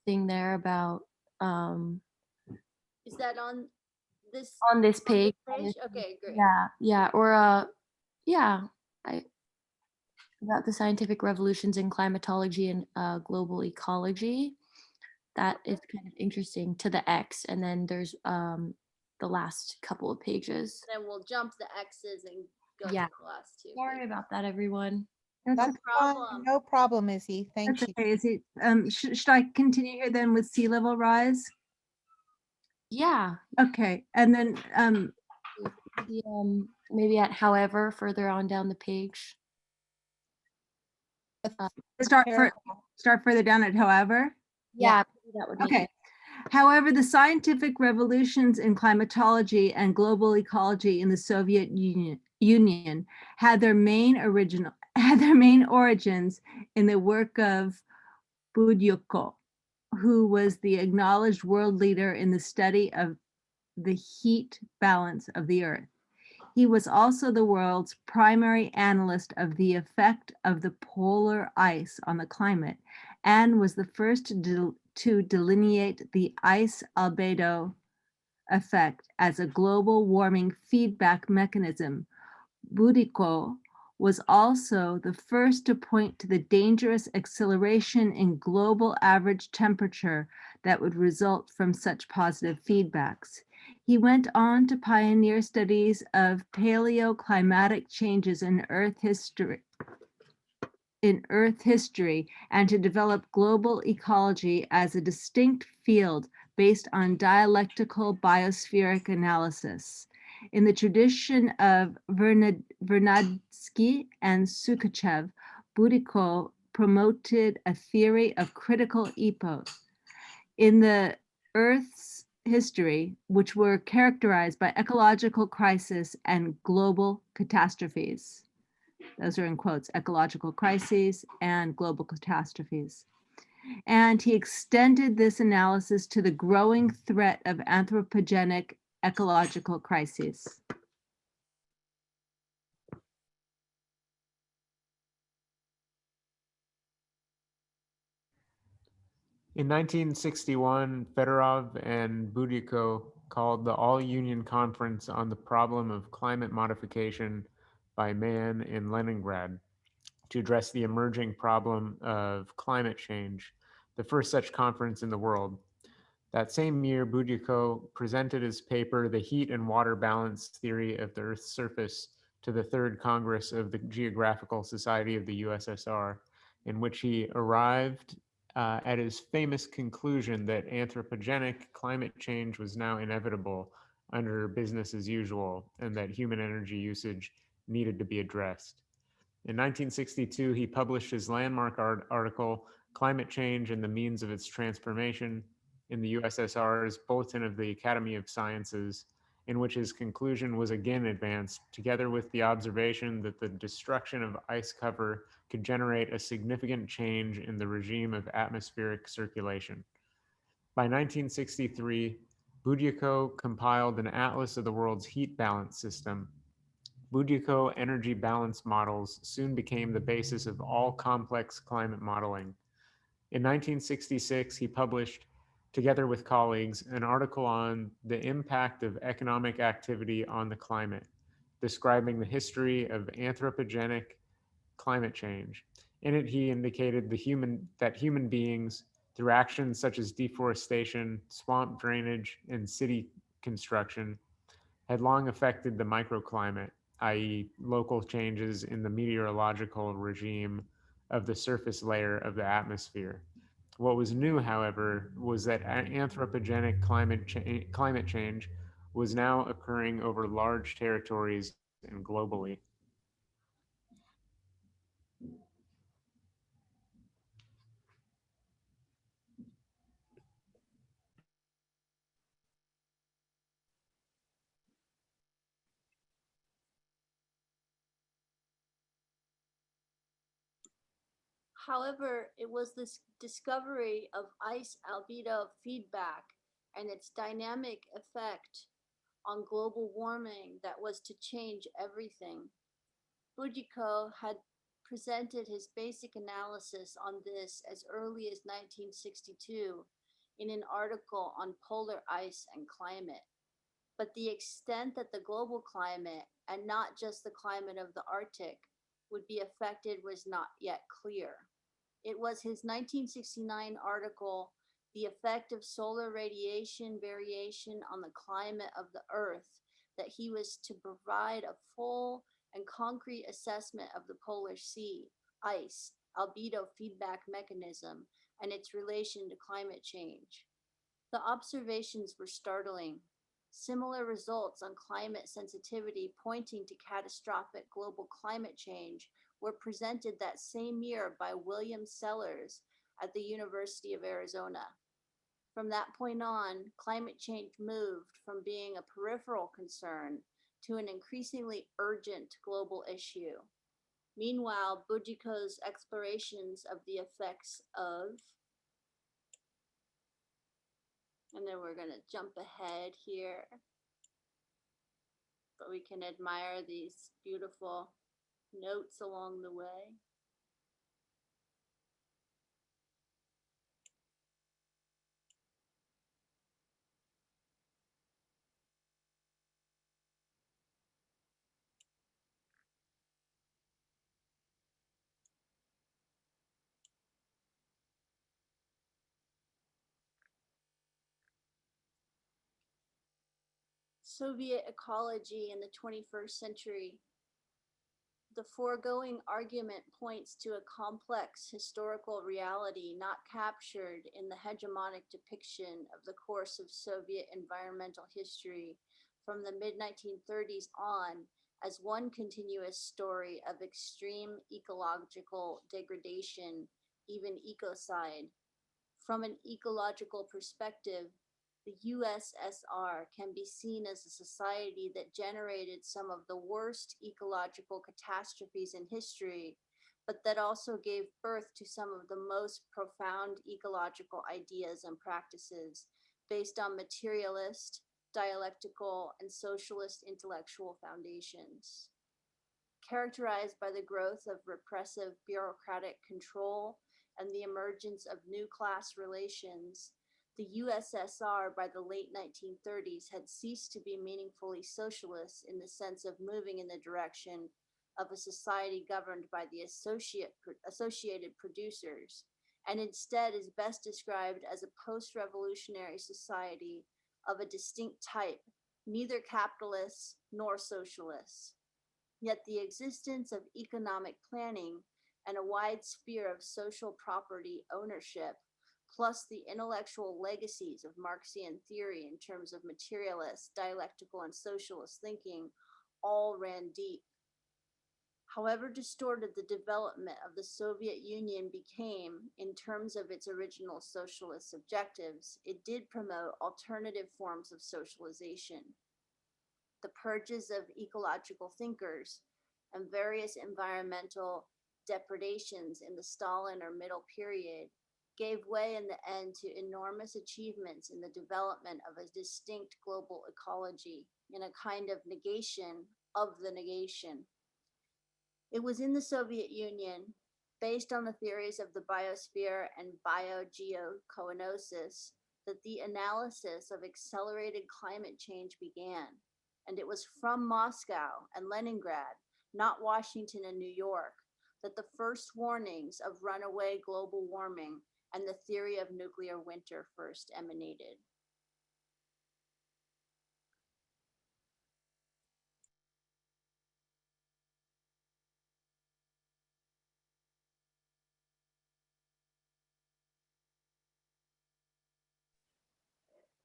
thing there about Is that on this page? Okay, great. Yeah, or yeah, about the scientific revolutions in climatology and global ecology. That is kind of interesting to the X, and then there's the last couple of pages. Then we'll jump the X's and go Yeah. to the last two. Sorry about that, everyone. That's fine. No problem, Izzy. Thank That's you. okay. Izzy, should I continue here then with sea level rise? Yeah. Okay, and then maybe at however further on down the page. Start further down at however. Yeah, that would make Okay. However, the scientific revolutions in climatology and global ecology in the Soviet Union had their main origins in the work of Budyukov, who was the acknowledged world leader in the study of the heat balance of the Earth. He was also the world's primary analyst of the effect of the polar ice on the climate and was the first to delineate the ice albedo effect as a global warming feedback mechanism Budiko was also the first to point to the dangerous acceleration in global average temperature that would result from such positive feedbacks. He went on to pioneer studies of paleoclimatic changes in Earth history and to develop global ecology as a distinct field based on dialectical biospheric analysis. In the tradition of Vernadsky and Sukachev, Budiko promoted a theory of critical epochs in the Earth's history, which were characterized by ecological crisis and global catastrophes. Those are in quotes, ecological crises and global catastrophes. And he extended this analysis to the growing threat of anthropogenic ecological crises. In 1961, Fedorov and Budiko called the All-Union Conference on the Problem of Climate Modification by Man in Leningrad to address the emerging problem of climate change, the first such conference in the world. That same year, Budiko presented his paper, The Heat and Water Balance Theory of the Earth's Surface, to the Third Congress of the Geographical Society of the USSR, in which he arrived at his famous conclusion that anthropogenic climate change was now inevitable under business as usual, and that human energy usage needed to be addressed. In 1962, he published his landmark article, Climate Change and the Means of Its Transformation, in the USSR's Bulletin of the Academy of Sciences, in which his conclusion was again advanced, together with the observation that the destruction of ice cover could generate a significant change in the regime of atmospheric circulation. By 1963, Budiko compiled an atlas of the world's heat balance system. Budiko energy balance models soon became the basis of all complex climate modeling. In 1966, he published, together with colleagues, an article on the impact of economic activity on the climate, describing the history of anthropogenic climate change. In it, he indicated that human beings, through actions such as deforestation, swamp drainage, and city construction, had long affected the microclimate, i.e., local changes in the meteorological regime of the surface layer of the atmosphere. What was new, however, was that anthropogenic climate change was now occurring over large territories and globally. However, it was this discovery of ice albedo feedback and its dynamic effect on global warming that was to change everything. Budiko had presented his basic analysis on this as early as 1962 in an article on polar ice and climate. But the extent that the global climate, and not just the climate of the Arctic, would be affected was not yet clear. It was his 1969 article, The Effect of Solar Radiation Variation on the Climate of the Earth, that he was to provide a full and concrete assessment of the polar sea, ice, albedo feedback mechanism, and its relation to climate change. The observations were startling. Similar results on climate sensitivity pointing to catastrophic global climate change were presented that same year by William Sellers at the University of Arizona. From that point on, climate change moved from being a peripheral concern to an increasingly urgent global issue. Meanwhile, Budiko's explorations of the effects of, and then we're going to jump ahead here, but we can admire these beautiful notes along the way. Soviet ecology in the 21st century. The foregoing argument points to a complex historical reality not captured in the hegemonic depiction of the course of Soviet environmental history from the mid-1930s on as one continuous story of extreme ecological degradation, even ecocide. From an ecological perspective, the USSR can be seen as a society that generated some of the worst ecological catastrophes in history, but that also gave birth to some of the most profound ecological ideas and practices based on materialist, dialectical, and socialist intellectual foundations. Characterized by the growth of repressive bureaucratic control and the emergence of new class relations, the USSR by the late 1930s had ceased to be meaningfully socialist in the sense of moving in the direction of a society governed by the associated producers, and instead is best described as a post-revolutionary society of a distinct type, neither capitalist nor socialist. Yet the existence of economic planning and a wide sphere of social property ownership, plus the intellectual legacies of Marxian theory in terms of materialist, dialectical, and socialist thinking, all ran deep. However distorted the development of the Soviet Union became in terms of its original socialist objectives, it did promote alternative forms of socialization. The purges of ecological thinkers and various environmental depredations in the Stalin or middle period gave way in the end to enormous achievements in the development of a distinct global ecology in a kind of negation of the negation. It was in the Soviet Union, based on the theories of the biosphere and biogeoconosis, that the analysis of accelerated climate change began. And it was from Moscow and Leningrad, not Washington and New York, that the first warnings of runaway global warming and the theory of nuclear winter first emanated.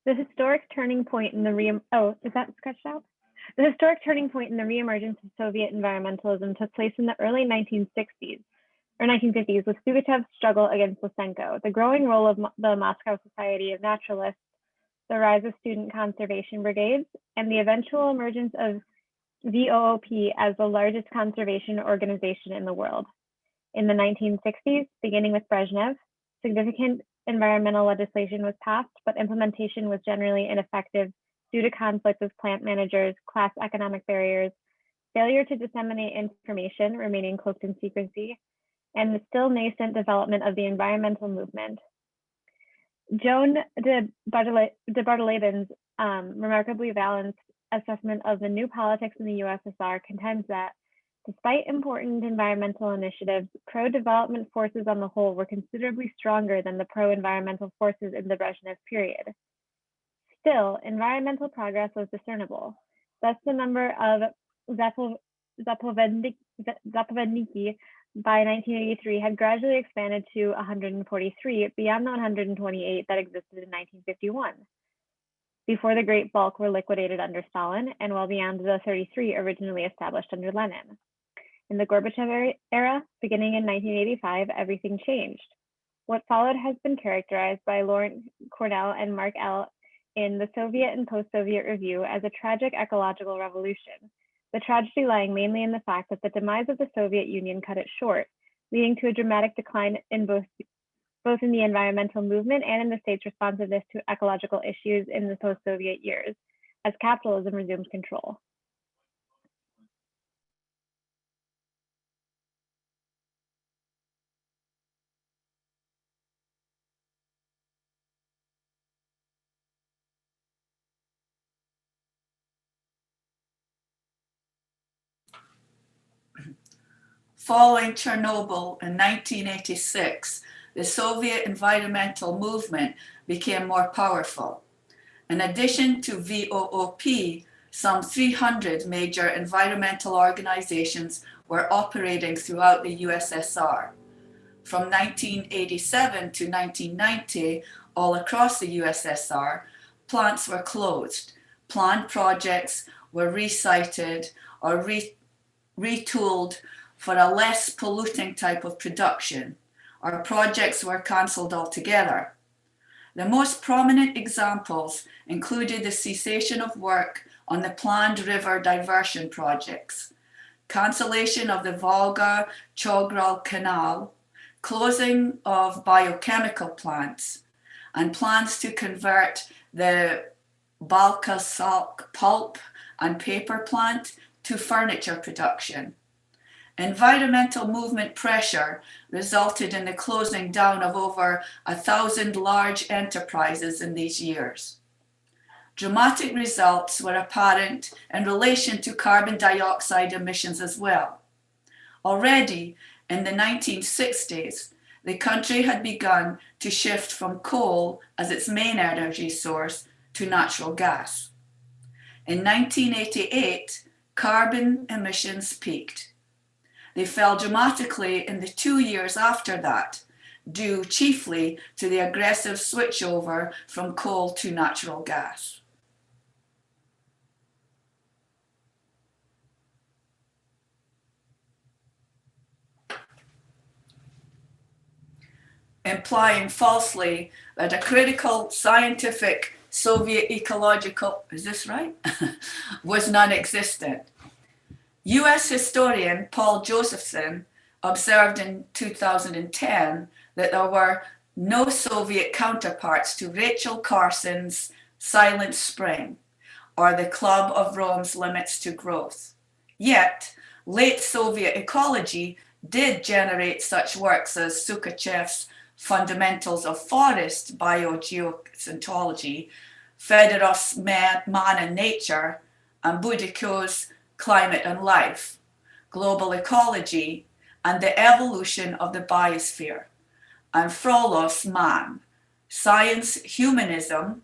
The historic turning point in the is that sketched out? The historic turning point in the reemergence of Soviet environmentalism took place in the early 1960s or 1950s with Sugatev's struggle against Lysenko, the growing role of the Moscow Society of Naturalists, the rise of student conservation brigades, and the eventual emergence of VOOP as the largest conservation organization in the world. In the 1960s, beginning with Brezhnev, significant environmental legislation was passed, but implementation was generally ineffective due to conflict with plant managers, class economic barriers, failure to disseminate information remaining cloaked in secrecy, and the still nascent development of the environmental movement. Joan de Bartolaben's remarkably balanced assessment of the new politics in the USSR contends that despite important environmental initiatives, pro-development forces on the whole were considerably stronger than the pro-environmental forces in the Brezhnev period. Still, environmental progress was discernible. Thus, the number of Zapovedniki by 1983 had gradually expanded to 143 beyond the 128 that existed in 1951, before the great bulk were liquidated under Stalin and well beyond the 33 originally established under Lenin. In the Gorbachev era, beginning in 1985, everything changed. What followed has been characterized by Laurent Cornell and Mark L. in the Soviet and Post-Soviet Review as a tragic ecological revolution, the tragedy lying mainly in the fact that the demise of the Soviet Union cut it short, leading to a dramatic decline in both in the environmental movement and in the state's responsiveness to ecological issues in the post-Soviet years, as capitalism resumed control. Following Chernobyl in 1986, the Soviet environmental movement became more powerful. In addition to VOOP, some 300 major environmental organizations were operating throughout the USSR. From 1987 to 1990, all across the USSR, plants were closed. Planned projects were resited or retooled for a less polluting type of production, or projects were cancelled altogether. The most prominent examples included the cessation of work on the planned river diversion projects, cancellation of the Volga-Chogral Canal, closing of biochemical plants, and plans to convert the Balkasalk pulp and paper plant to furniture production. Environmental movement pressure resulted in the closing down of over 1,000 large enterprises in these years. Dramatic results were apparent in relation to carbon dioxide emissions as well. Already in the 1960s, the country had begun to shift from coal as its main energy source to natural gas. In 1988, carbon emissions peaked. They fell dramatically in the 2 years after that, due chiefly to the aggressive switchover from coal to natural gas. Implying falsely that a critical scientific Soviet ecological, is this right? was non-existent. US historian Paul Josephson observed in 2010 that there were no Soviet counterparts to Rachel Carson's Silent Spring or the Club of Rome's Limits to Growth. Yet, late Soviet ecology did generate such works as Sukhachev's Fundamentals of Forest Biogeosyntology, Federer's Man and Nature, and Boudicca's Climate and Life, Global Ecology, and the Evolution of the Biosphere, and Frollov's Man, Science, Humanism.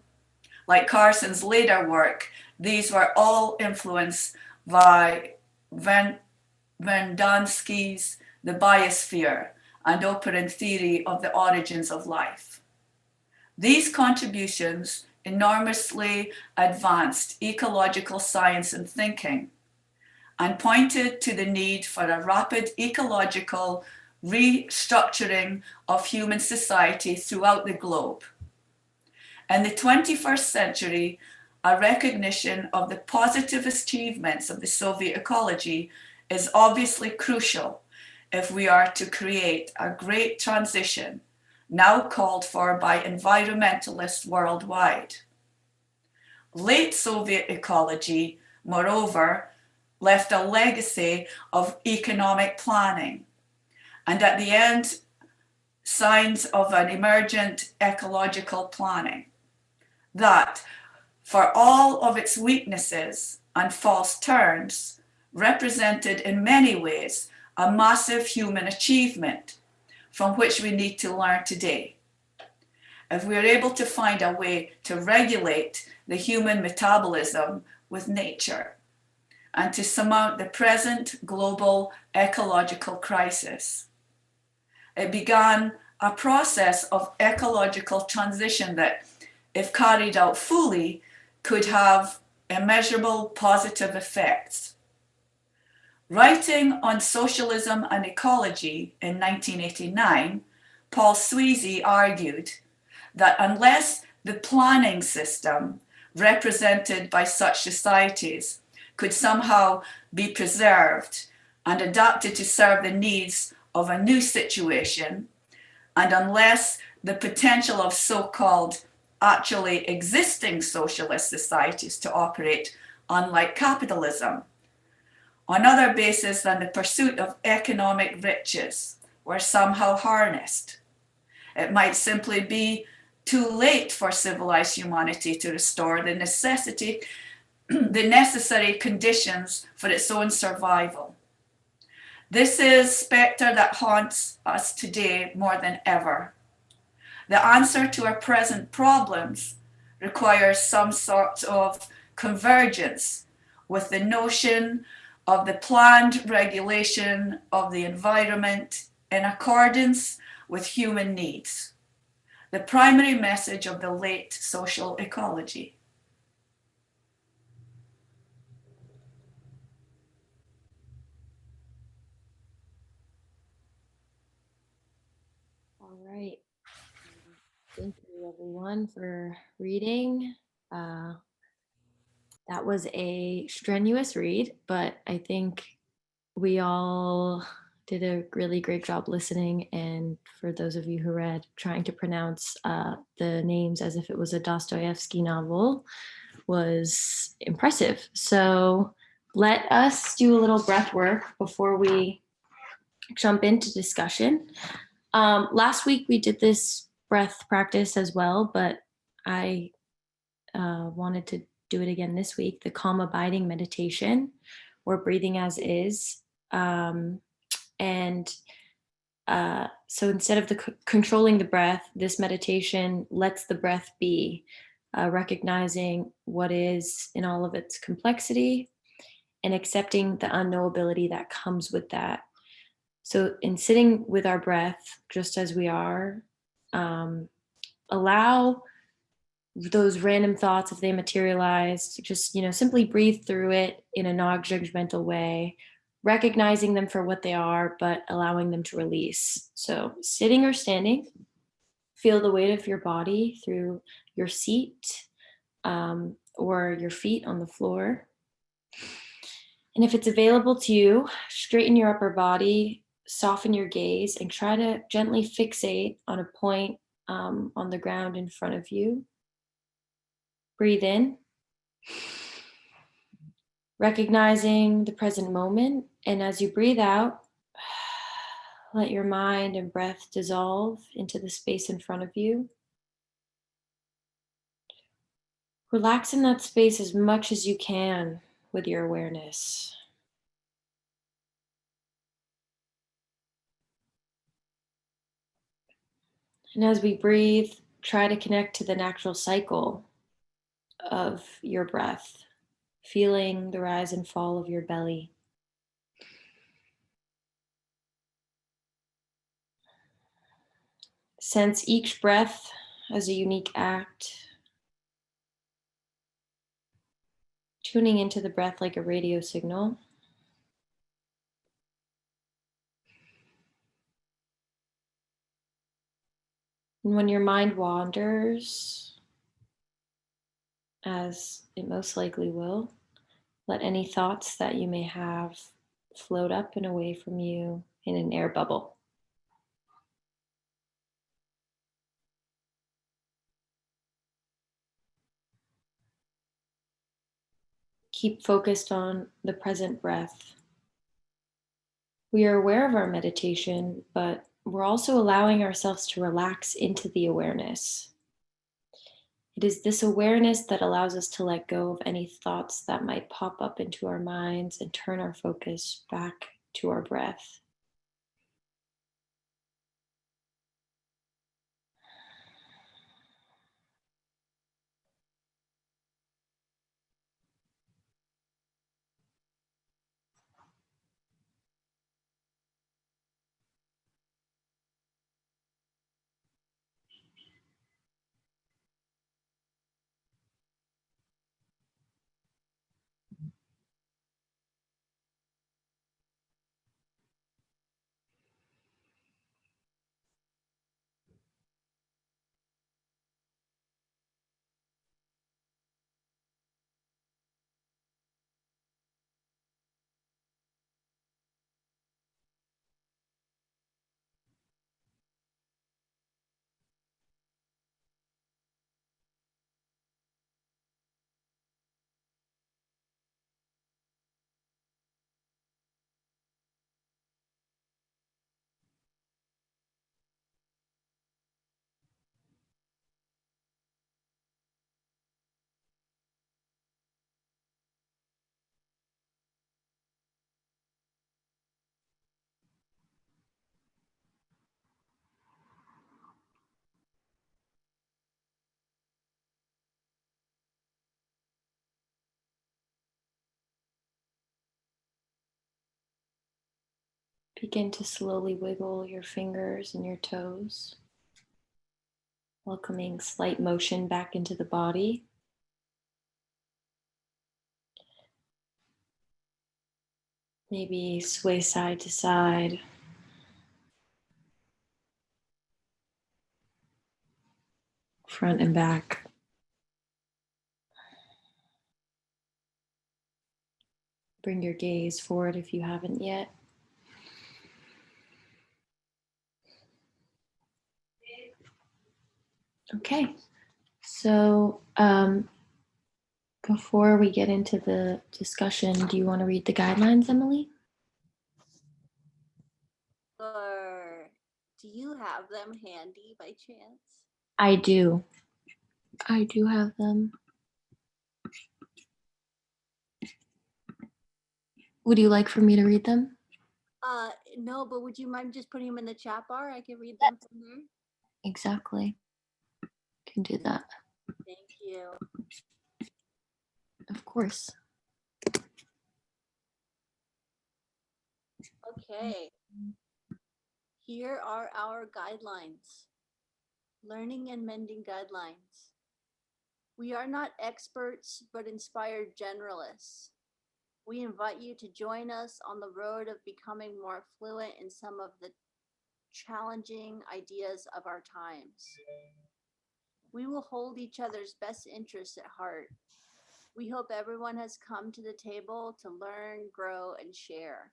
Like Carson's later work, these were all influenced by Vernadsky's The Biosphere and Operan theory of the origins of life. These contributions enormously advanced ecological science and thinking and pointed to the need for a rapid ecological restructuring of human society throughout the globe. In the 21st century, a recognition of the positive achievements of the Soviet ecology is obviously crucial if we are to create a great transition now called for by environmentalists worldwide. Late Soviet ecology, moreover, left a legacy of economic planning, and at the end, signs of an emergent ecological planning that, for all of its weaknesses and false turns, represented in many ways a massive human achievement from which we need to learn today. If we are able to find a way to regulate the human metabolism with nature and to surmount the present global ecological crisis. It began a process of ecological transition that, if carried out fully, could have immeasurable positive effects. Writing on socialism and ecology in 1989, Paul Sweezy argued that unless the planning system represented by such societies could somehow be preserved and adapted to serve the needs of a new situation, and unless the potential of so-called actually existing socialist societies to operate unlike capitalism, on other basis than the pursuit of economic riches were somehow harnessed, it might simply be too late for civilized humanity to restore the necessary conditions for its own survival. This is spectre that haunts us today more than ever. The answer to our present problems requires some sort of convergence with the notion of the planned regulation of the environment in accordance with human needs, the primary message of the late social ecology. All right. Thank you, everyone, for reading. That was a strenuous read, but I think we all did a really great job listening. And for those of you who read, trying to pronounce the names as if it was a Dostoevsky novel was impressive. So let us do a little breath work before we jump into discussion. Last week we did this breath practice as well, but I wanted to do it again this week, the calm abiding meditation or breathing as is. So instead of controlling the breath, this meditation lets the breath be, recognizing what is in all of its complexity and accepting the unknowability that comes with that. So in sitting with our breath, just as we are, allow those random thoughts, if they materialize, just, simply breathe through it in a non-judgmental way, recognizing them for what they are, but allowing them to release. So sitting or standing, feel the weight of your body through your seat or your feet on the floor. And if it's available to you, straighten your upper body, soften your gaze, and try to gently fixate on a point on the ground in front of you. Breathe in, recognizing the present moment. And as you breathe out, let your mind and breath dissolve into the space in front of you. Relax in that space as much as you can with your awareness. And as we breathe, try to connect to the natural cycle of your breath, feeling the rise and fall of your belly. Sense each breath as a unique act, tuning into the breath like a radio signal. And when your mind wanders, as it most likely will, let any thoughts that you may have float up and away from you in an air bubble. Keep focused on the present breath. We are aware of our meditation, but we're also allowing ourselves to relax into the awareness. It is this awareness that allows us to let go of any thoughts that might pop up into our minds and turn our focus back to our breath. Begin to slowly wiggle your fingers and your toes, welcoming slight motion back into the body. Maybe sway side to side. Front and back. Bring your gaze forward if you haven't yet. Okay, so before we get into the discussion, do you want to read the guidelines, Emily? Or do you have them handy by chance? I do. I do have them. Would you like for me to read them? No, but would you mind just putting them in the chat bar? I can read them from there. Exactly. Can do that. Thank you. Of course. Okay. Here are our guidelines. Learning and mending guidelines. We are not experts, but inspired generalists. We invite you to join us on the road of becoming more fluent in some of the challenging ideas of our times. We will hold each other's best interests at heart. We hope everyone has come to the table to learn, grow, and share.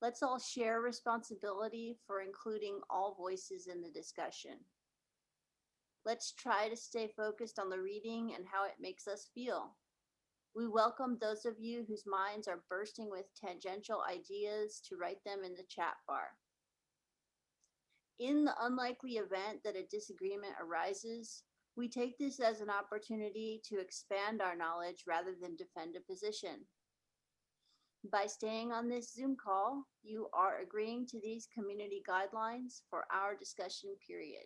Let's all share responsibility for including all voices in the discussion. Let's try to stay focused on the reading and how it makes us feel. We welcome those of you whose minds are bursting with tangential ideas to write them in the chat bar. In the unlikely event that a disagreement arises, we take this as an opportunity to expand our knowledge rather than defend a position. By staying on this Zoom call, you are agreeing to these community guidelines for our discussion period.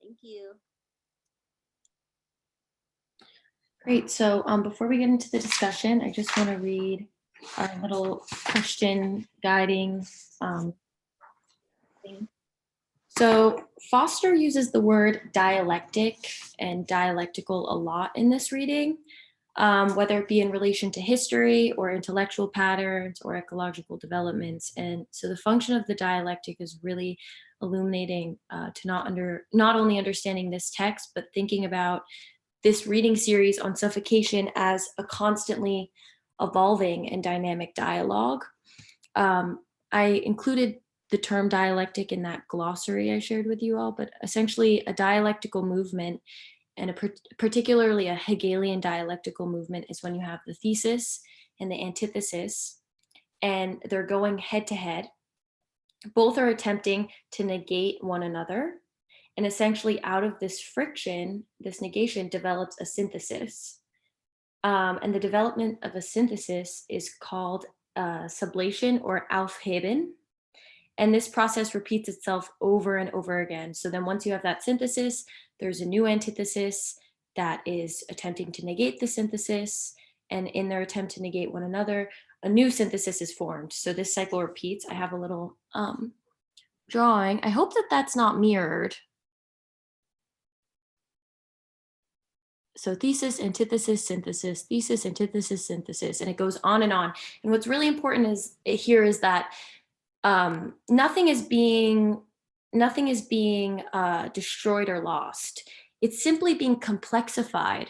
Thank you. Great. So before we get into the discussion, I just want to read our little question guiding thing. So Foster uses the word dialectic and dialectical a lot in this reading, whether it be in relation to history or intellectual patterns or ecological developments. And so the function of the dialectic is really illuminating to not only understanding this text, but thinking about this reading series on suffocation as a constantly evolving and dynamic dialogue. I included the term dialectic in that glossary I shared with you all, but essentially a dialectical movement, and particularly a Hegelian dialectical movement, is when you have the thesis and the antithesis, and they're going head to head. Both are attempting to negate one another. And essentially out of this friction, this negation develops a synthesis. And the development of a synthesis is called sublation or Aufheben. And this process repeats itself over and over again. So then once you have that synthesis, there's a new antithesis that is attempting to negate the synthesis. And in their attempt to negate one another, a new synthesis is formed. So this cycle repeats. I have a little drawing. I hope that that's not mirrored. So thesis, antithesis, synthesis, thesis, antithesis, synthesis, and it goes on and on. And what's really important is here is that nothing is being destroyed or lost. It's simply being complexified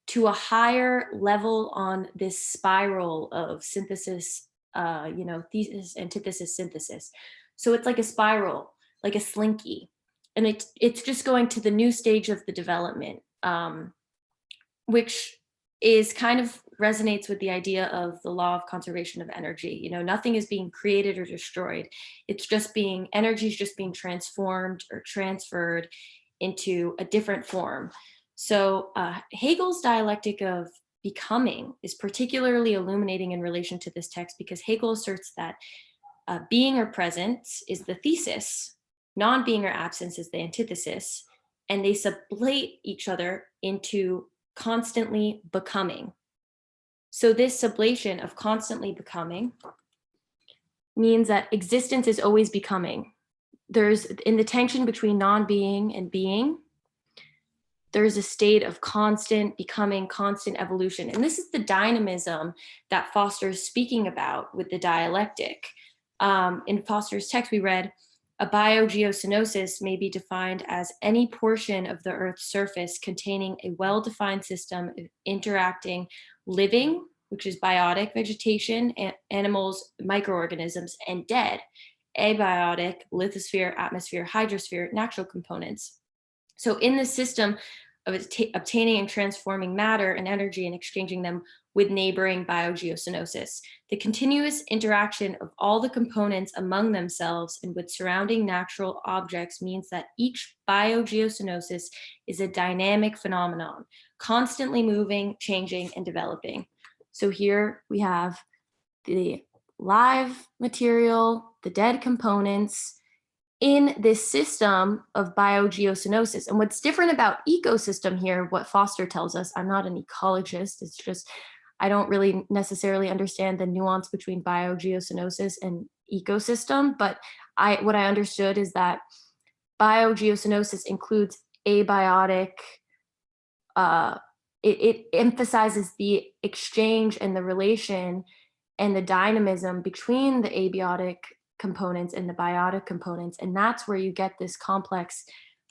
to a higher level on this spiral of synthesis, thesis, antithesis, synthesis. So it's like a spiral, like a slinky, and it's just going to the new stage of the development. Which is kind of resonates with the idea of the law of conservation of energy. Nothing is being created or destroyed. It's just energy is just being transformed or transferred into a different form. So Hegel's dialectic of becoming is particularly illuminating in relation to this text because Hegel asserts that being or presence is the thesis, non-being or absence is the antithesis, and they sublate each other into constantly becoming. So this sublation of constantly becoming means that existence is always becoming. There's in the tension between non-being and being, there's a state of constant becoming, constant evolution. And this is the dynamism that Foster's speaking about with the dialectic. In Foster's text, we read, a biogeosynosis may be defined as any portion of the Earth's surface containing a well-defined system of interacting living, which is biotic vegetation, animals, microorganisms, and dead, abiotic, lithosphere, atmosphere, hydrosphere, natural components. So in this system of obtaining and transforming matter and energy and exchanging them with neighboring biogeosynosis, the continuous interaction of all the components among themselves and with surrounding natural objects means that each biogeosynosis is a dynamic phenomenon, constantly moving, changing, and developing. So here we have the live material, the dead components, in this system of biogeosynosis. And what's different about ecosystem here, what Foster tells us, I'm not an ecologist, it's just, I don't really necessarily understand the nuance between biogeosynosis and ecosystem, but what I understood is that biogeosynosis includes abiotic, it emphasizes the exchange and the relation and the dynamism between the abiotic components and the biotic components. And that's where you get this complex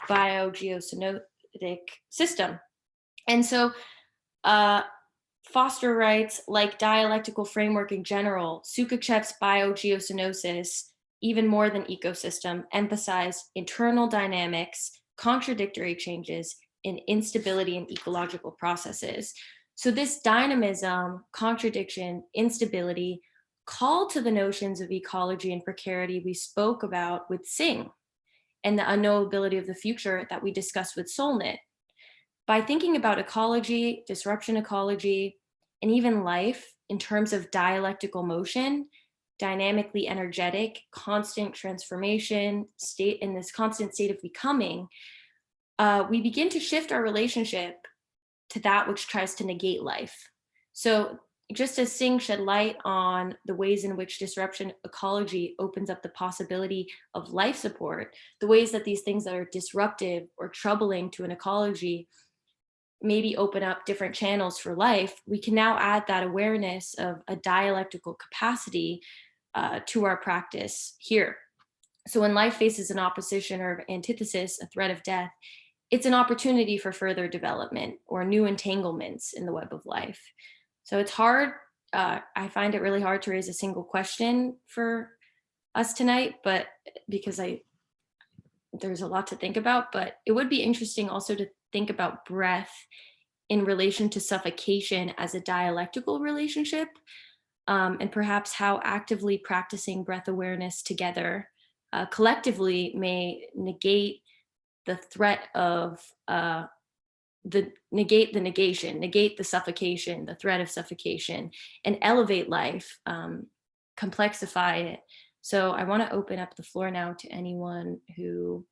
biogeosynotic system. And so Foster writes, like dialectical framework in general, Sukhachev's biogeosynosis, even more than ecosystem, emphasize internal dynamics, contradictory changes, and instability in ecological processes. So this dynamism, contradiction, instability, call to the notions of ecology and precarity we spoke about with Singh, and the unknowability of the future that we discussed with Solnit. By thinking about ecology, disruption ecology, and even life in terms of dialectical motion, dynamically energetic, constant transformation, state in this constant state of becoming, we begin to shift our relationship to that which tries to negate life. So just as Singh shed light on the ways in which disruption ecology opens up the possibility of life support, the ways that these things that are disruptive or troubling to an ecology maybe open up different channels for life, we can now add that awareness of a dialectical capacity to our practice here. So when life faces an opposition or antithesis, a threat of death, it's an opportunity for further development or new entanglements in the web of life. So it's hard. I find it really hard to raise a single question for us tonight, but because there's a lot to think about, but it would be interesting also to think about breath in relation to suffocation as a dialectical relationship, and perhaps how actively practicing breath awareness together collectively may negate the threat of negate the negation, negate the suffocation, the threat of suffocation, and elevate life, complexify it. So I want to open up the floor now to anyone who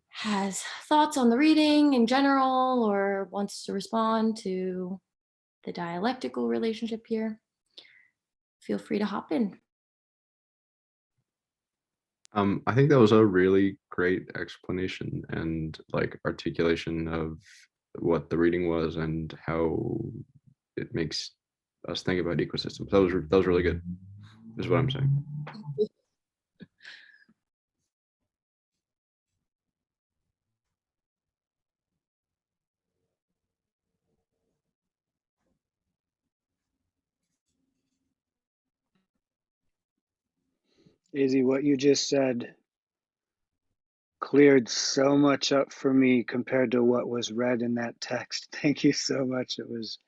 has thoughts on the reading in general or wants to respond to the dialectical relationship here. Feel free to hop in. I think that was a really great explanation and like articulation of what the reading was and how it makes us think about ecosystems. That was really good, is what I'm saying. Izzy, what you just said cleared so much up for me compared to what was read in that text. Thank you so much. It was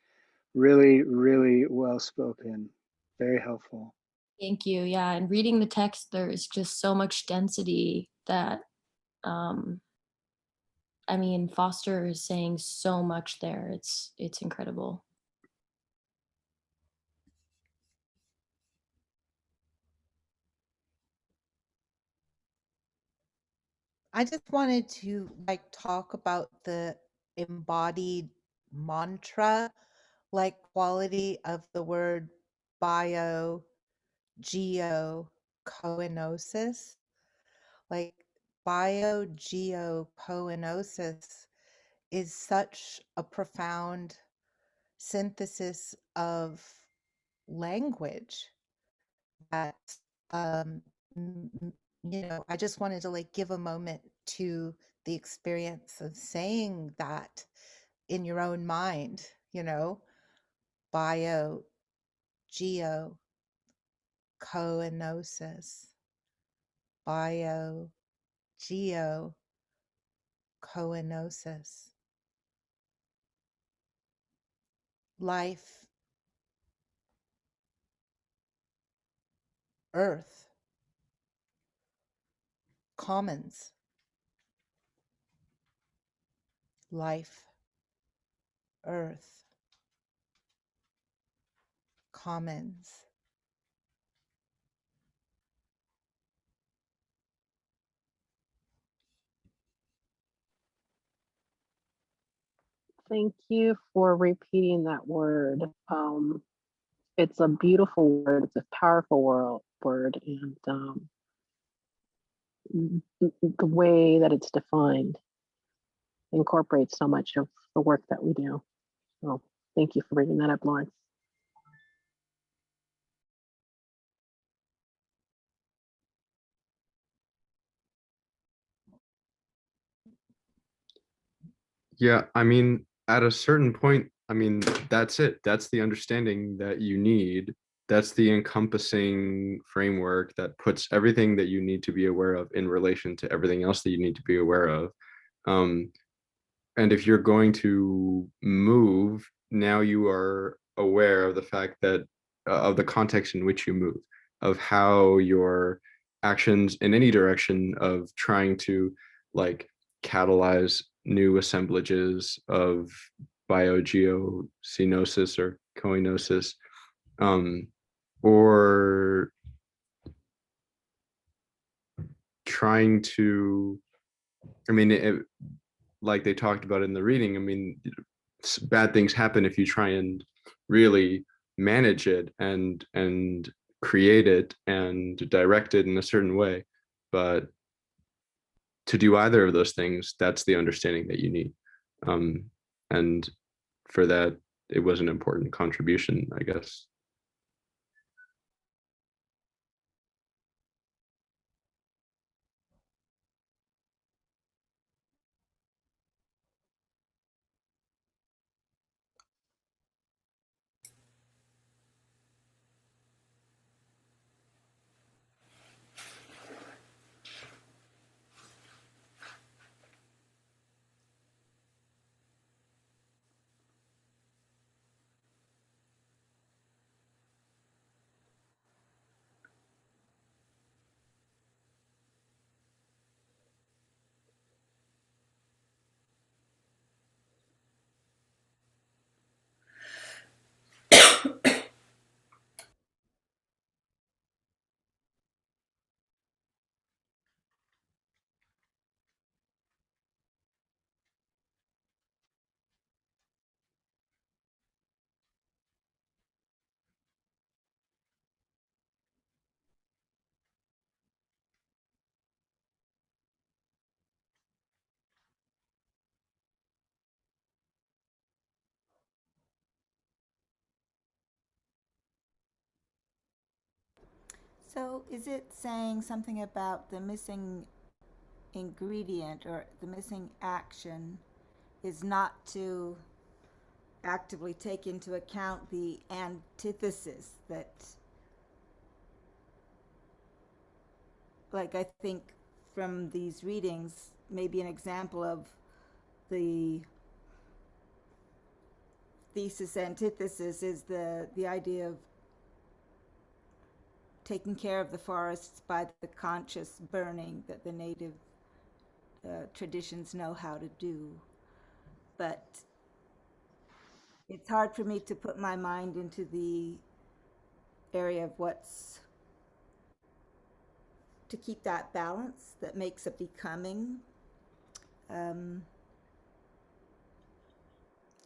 really, really well spoken. Very helpful. Thank you. Yeah, and reading the text, there is just so much density that, I mean, Foster is saying so much there. It's incredible. I just wanted to like talk about the embodied mantra like quality of the word bio biogeocoenosis. Like biogeocoenosis is such a profound synthesis of language that I just wanted to like give a moment to the experience of saying that in your own mind, bio geo coenosis, bio geo coenosis, life, earth, commons, life, earth, commons. Thank you for repeating that word. It's a beautiful word. It's a powerful word, and the way that it's defined incorporates so much of the work that we do. So thank you for bringing that up, Lawrence. Yeah, I mean, at a certain point, I mean, that's it. That's the understanding that you need. That's the encompassing framework that puts everything that you need to be aware of in relation to everything else that you need to be aware of. Um, and if you're going to move, now you are aware of the fact that of the context in which you move, of how your actions in any direction of trying to like catalyze new assemblages of biogeocenosis or coenosis, um, or trying to, I mean, like they talked about in the reading, I mean, bad things happen if you try and really manage it and create it and direct it in a certain way. But to do either of those things, that's the understanding that you need. And for that, it was an important contribution, I guess. So is it saying something about the missing ingredient or the missing action is not to actively take into account the antithesis that, like, I think from these readings, maybe an example of the thesis antithesis is the idea of taking care of the forests by the conscious burning that the native traditions know how to do. But it's hard for me to put my mind into the area of what's to keep that balance that makes a becoming.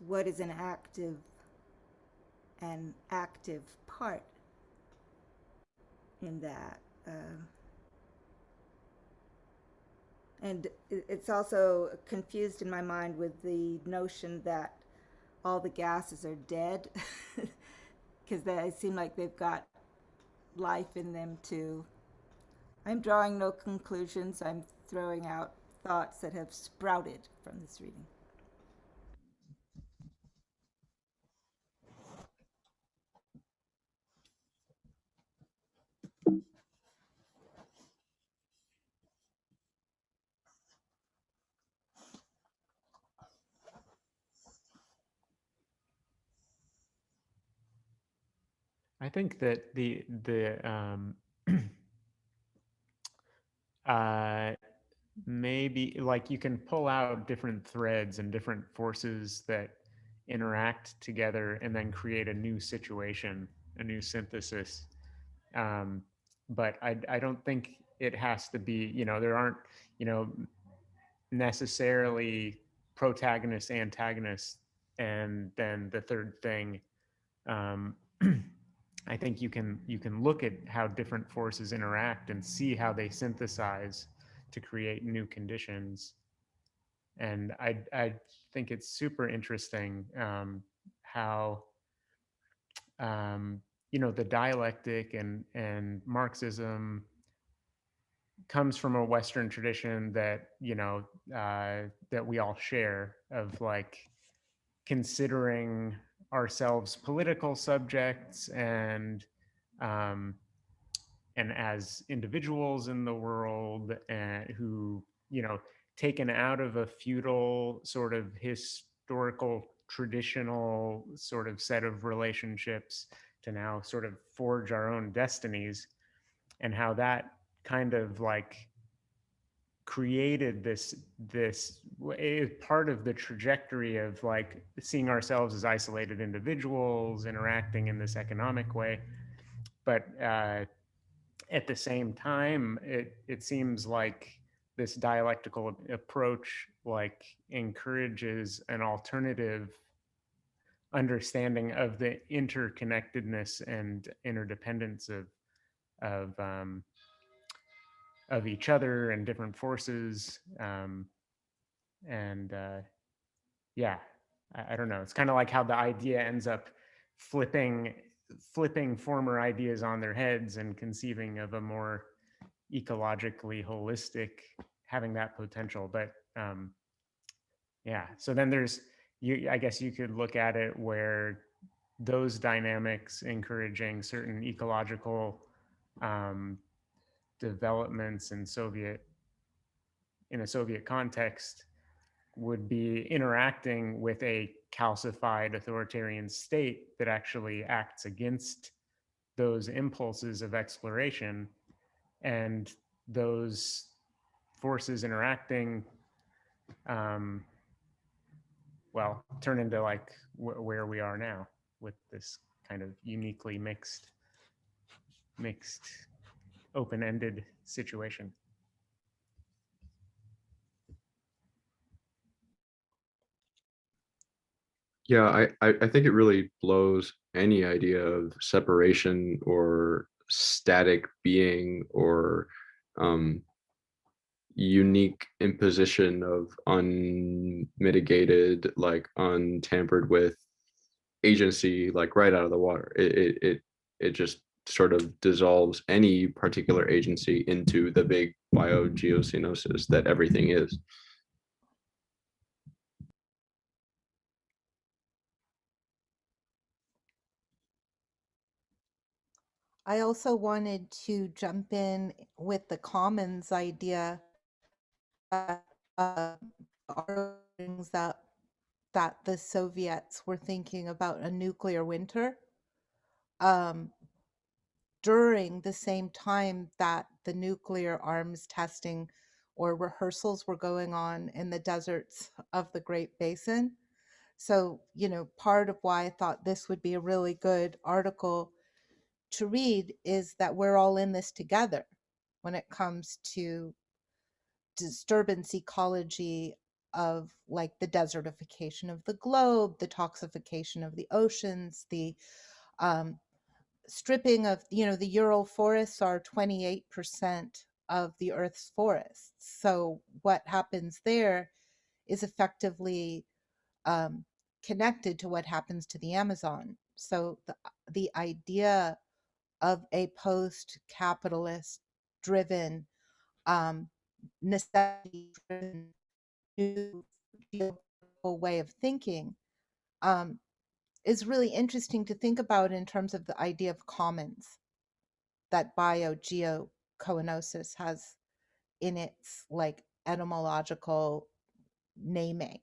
What is an active part? in that. And it's also confused in my mind with the notion that all the gases are dead, because they seem like they've got life in them too. I'm drawing no conclusions. I'm throwing out thoughts that have sprouted from this reading. I think that uh, maybe like you can pull out different threads and different forces that interact together and then create a new situation, a new synthesis. But I don't think it has to be, there aren't, you know, necessarily protagonist, antagonist, and then the third thing. Um, I think you can look at how different forces interact and see how they synthesize to create new conditions. And I think it's super interesting how the dialectic and Marxism comes from a Western tradition that that we all share, of like considering ourselves political subjects um, and as individuals in the world, and who, taken out of a feudal sort of historical traditional sort of set of relationships to now sort of forge our own destinies, and how that kind of like created this part of the trajectory of like seeing ourselves as isolated individuals interacting in this economic way. But at the same time, it seems like this dialectical approach like encourages an alternative understanding of the interconnectedness and interdependence of um, of each other and different forces. And yeah, I don't know. It's kind of like how the idea ends up flipping flipping former ideas on their heads and conceiving of a more ecologically holistic, having that potential. But yeah, so then there's I guess you could look at it where those dynamics encouraging certain ecological um, developments in a Soviet context would be interacting with a calcified authoritarian state that actually acts against those impulses of exploration, and those forces interacting um, turn into like where we are now with this kind of uniquely mixed open-ended situation. Yeah, I think it really blows any idea of separation or static being or um, unique imposition of unmitigated, like untampered with agency, like right out of the water. It just sort of dissolves any particular agency into the big biogeosynosis that everything is. I also wanted to jump in with the commons idea that brings up that the Soviets were thinking about a nuclear winter um, during the same time that the nuclear arms testing or rehearsals were going on in the deserts of the Great Basin. So, part of why I thought this would be a really good article to read is that we're all in this together when it comes to disturbance ecology of like the desertification of the globe, the toxification of the oceans, the um, stripping of, the Ural forests are 28% of the Earth's forests. So what happens there is effectively connected to what happens to the Amazon. So the idea of a post-capitalist driven, necessity driven new geopolitical way of thinking is really interesting to think about in terms of the idea of commons that biogeocoenosis has in its like etymological naming.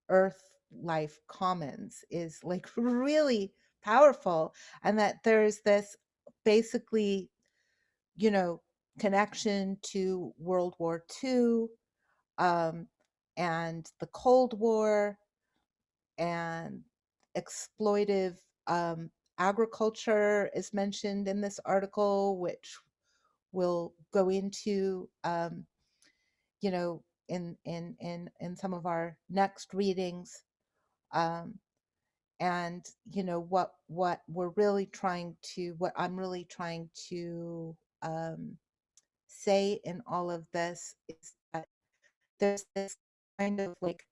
Earth life commons is like really powerful, and that there's this basically connection to World War II, and the Cold War, and exploitive agriculture is mentioned in this article, which we'll go into in some of our next readings. And what I'm really trying to say in all of this is that there's this kind of like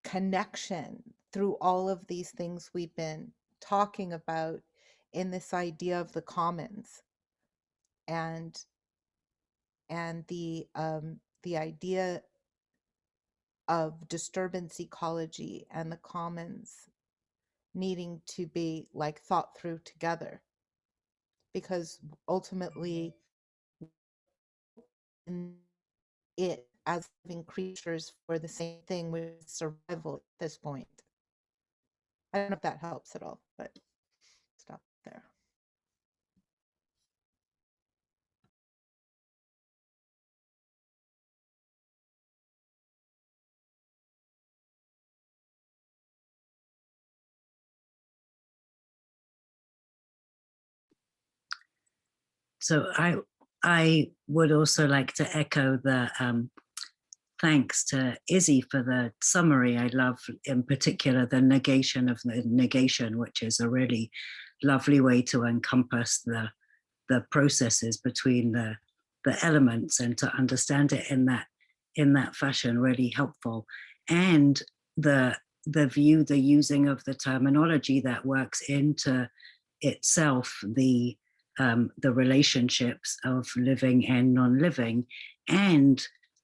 connection through all of these things we've been talking about in this idea of the commons, and the idea of disturbance ecology and the commons needing to be like thought through together, because ultimately it as living creatures for the same thing with survival at this point. I don't know if that helps at all, but stop there. So I would also like to echo the thanks to Izzy for the summary. I love in particular the negation of the negation, which is a really lovely way to encompass the processes between the elements, and to understand it in that fashion, really helpful. And the using of the terminology that works into itself the relationships of living and non-living. And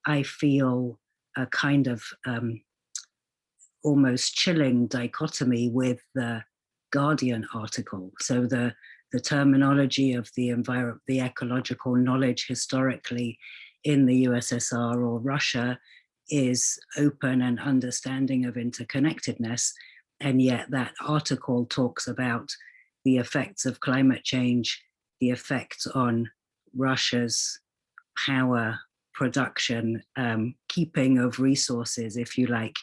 I feel a kind of almost chilling dichotomy with the Guardian article. So the terminology of the ecological knowledge historically in the USSR or Russia is open and understanding of interconnectedness. And yet that article talks about the effects of climate change, the effects on Russia's power, production, keeping of resources, if you like,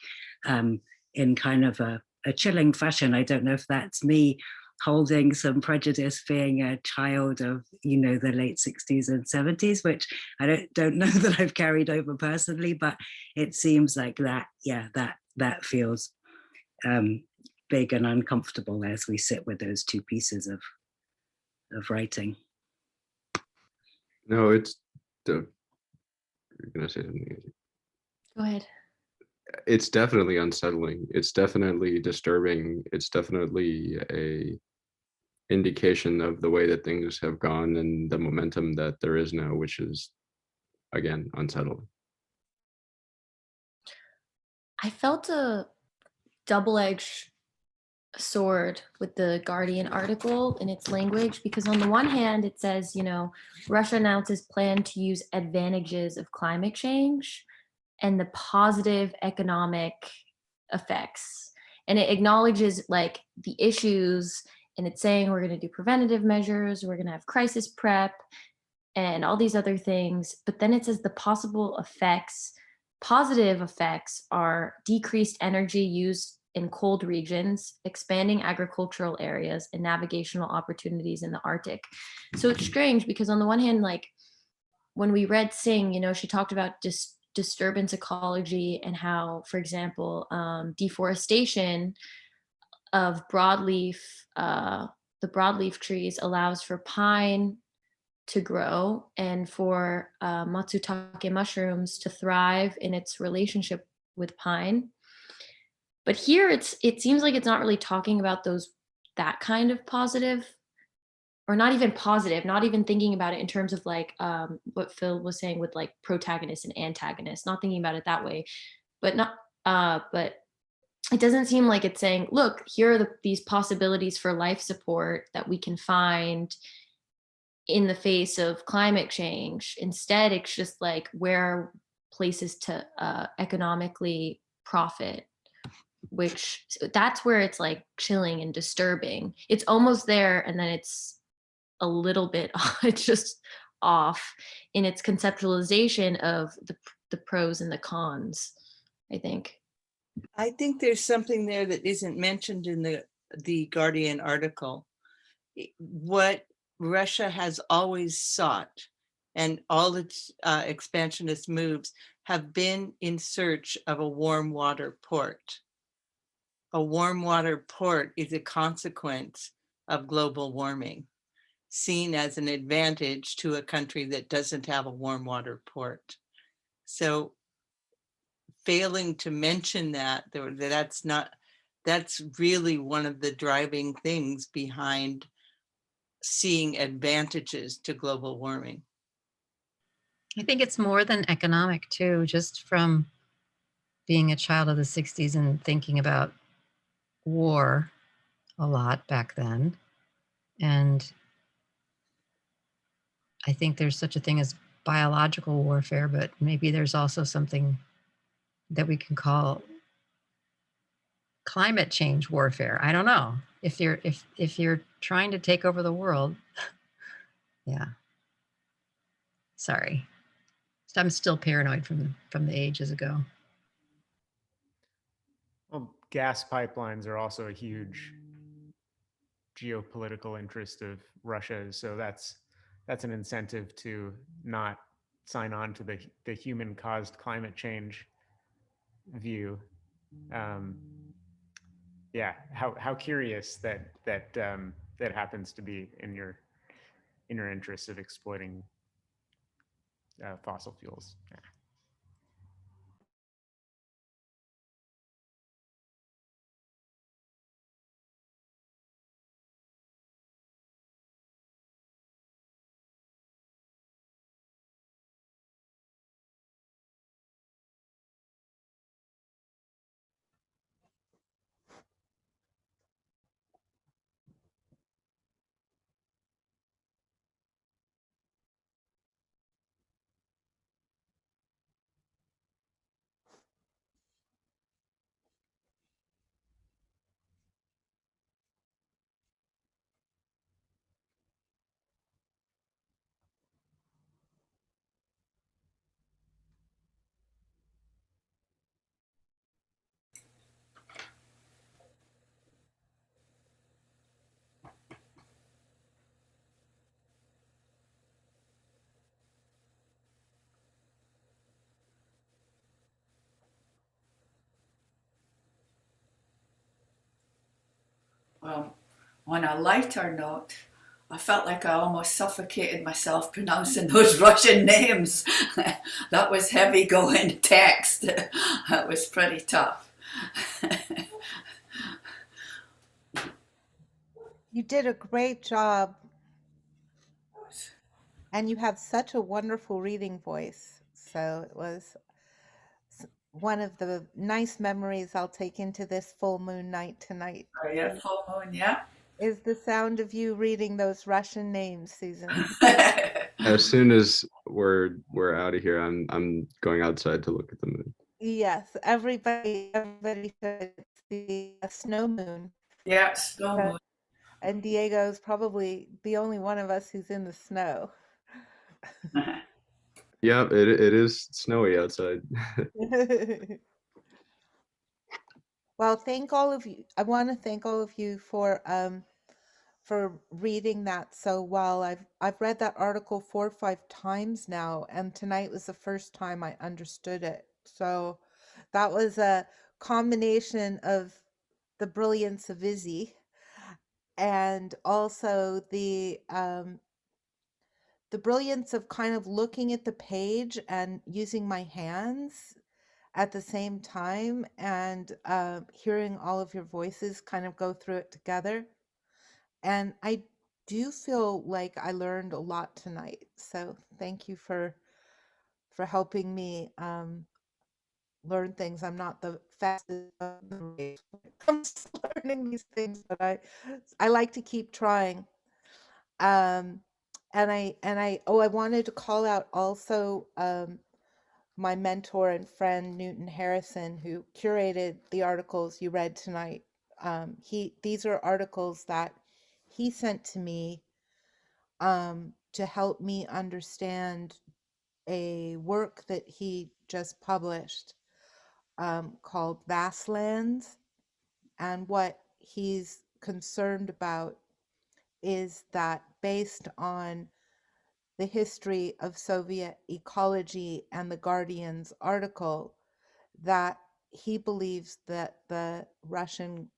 in kind of a chilling fashion. I don't know if that's me holding some prejudice, being a child of, the late 60s and 70s, which I don't know that I've carried over personally, but it seems like that, that feels big and uncomfortable as we sit with those two pieces of writing. No, it's you're gonna say something. Go ahead. It's definitely unsettling. It's definitely disturbing. It's definitely a indication of the way that things have gone and the momentum that there is now, which is, again, unsettling. I felt a double-edged sword with the Guardian article in its language, because on the one hand it says, Russia announces plan to use advantages of climate change and the positive economic effects, and it acknowledges like the issues, and it's saying we're going to do preventative measures, we're going to have crisis prep and all these other things. But then it says the possible effects, positive effects, are decreased energy use in cold regions, expanding agricultural areas, and navigational opportunities in the Arctic. So it's strange because on the one hand, like when we read Singh, she talked about disturbance ecology and how, for example, deforestation of broadleaf the broadleaf trees allows for pine to grow and for matsutake mushrooms to thrive in its relationship with pine. But here it seems like it's not really talking about that kind of positive, or not even positive, not even thinking about it in terms of like what Phil was saying with like protagonist and antagonist, not thinking about it that way. But it doesn't seem like it's saying, look, here are these possibilities for life support that we can find in the face of climate change. Instead, it's just like, where are places to economically profit, which that's where it's like chilling and disturbing. It's almost there, and then it's a little bit it's just off in its conceptualization of the pros and the cons, I think. I think there's something there that isn't mentioned in the Guardian article. What Russia has always sought, and all its expansionist moves have been in search of a warm water port. A warm water port is a consequence of global warming, seen as an advantage to a country that doesn't have a warm water port. So failing to mention that's really one of the driving things behind seeing advantages to global warming. I think it's more than economic too, just from being a child of the 60s and thinking about war a lot back then. And I think there's such a thing as biological warfare, but maybe there's also something that we can call climate change warfare. I don't know. If you're trying to take over the world, yeah. Sorry. I'm still paranoid from the ages ago. Well, gas pipelines are also a huge geopolitical interest of Russia, so that's an incentive to not sign on to the human-caused climate change view. Yeah, how curious that happens to be in your interest of exploiting fossil fuels. Yeah. Well, on a lighter note, I felt like I almost suffocated myself pronouncing those Russian names. That was heavy going text. That was pretty tough. You did a great job. And you have such a wonderful reading voice. So it was one of the nice memories I'll take into this full moon night tonight. Oh, yeah, full moon, yeah. Is the sound of you reading those Russian names, Susan. As soon as we're out of here, I'm going outside to look at the moon. Yes, everybody should see a snow moon. Yeah, snow moon. And Diego's probably the only one of us who's in the snow. Yeah, it is snowy outside. Well, thank all of you. I want to thank all of you for reading that so well. I've read that article 4 or 5 times now, and tonight was the first time I understood it. So that was a combination of the brilliance of Izzy and also the brilliance of kind of looking at the page and using my hands at the same time, and hearing all of your voices kind of go through it together. And I do feel like I learned a lot tonight. So thank you for helping me learn things. I'm not the fastest of the race when it comes to learning these things, but I like to keep trying. I wanted to call out also my mentor and friend Newton Harrison, who curated the articles you read tonight. These are articles that he sent to me to help me understand a work that he just published called Vastlands. And what he's concerned about is that based on the history of Soviet ecology and the Guardian's article, that he believes that the Russian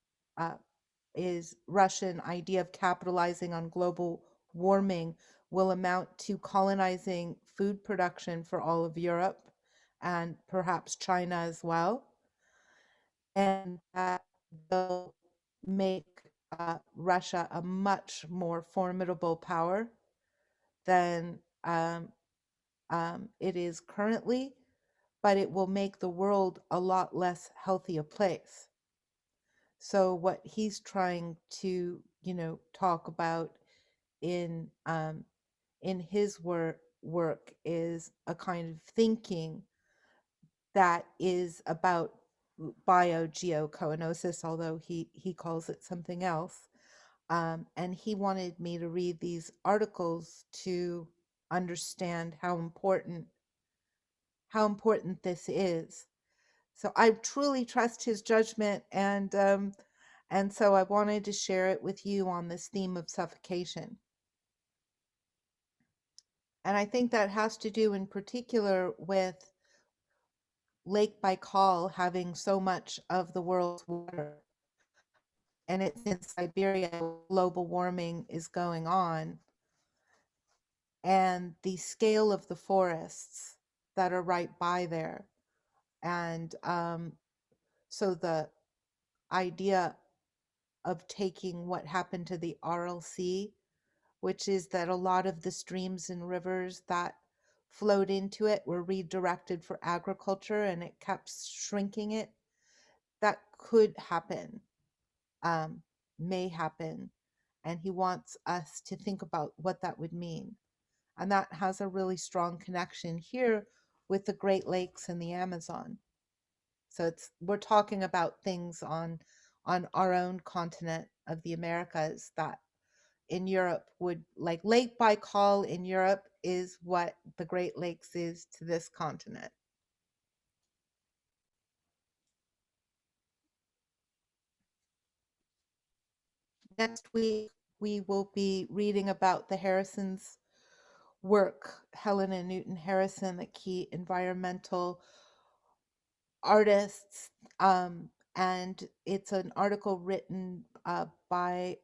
idea of capitalizing on global warming will amount to colonizing food production for all of Europe and perhaps China as well, and that will make Russia a much more formidable power than it is currently, but it will make the world a lot less healthy a place. So what he's trying to, talk about in his work is a kind of thinking that is about biogeoconosis, although he calls it something else. And he wanted me to read these articles to understand how important this is. So I truly trust his judgment, and so I wanted to share it with you on this theme of suffocation. And I think that has to do in particular with Lake Baikal having so much of the world's water. And it's in Siberia, global warming is going on. And the scale of the forests that are right by there. And so the idea of taking what happened to the Aral Sea, which is that a lot of the streams and rivers that flowed into it were redirected for agriculture, and it kept shrinking it. That could happen, may happen, and he wants us to think about what that would mean. And that has a really strong connection here with the Great Lakes and the Amazon. So we're talking about things on our own continent of the Americas that in Europe would, like Lake Baikal in Europe is what the Great Lakes is to this continent. Next week, we will be reading about the Harrison's work, Helen and Newton Harrison, the key environmental artists. And it's an article written by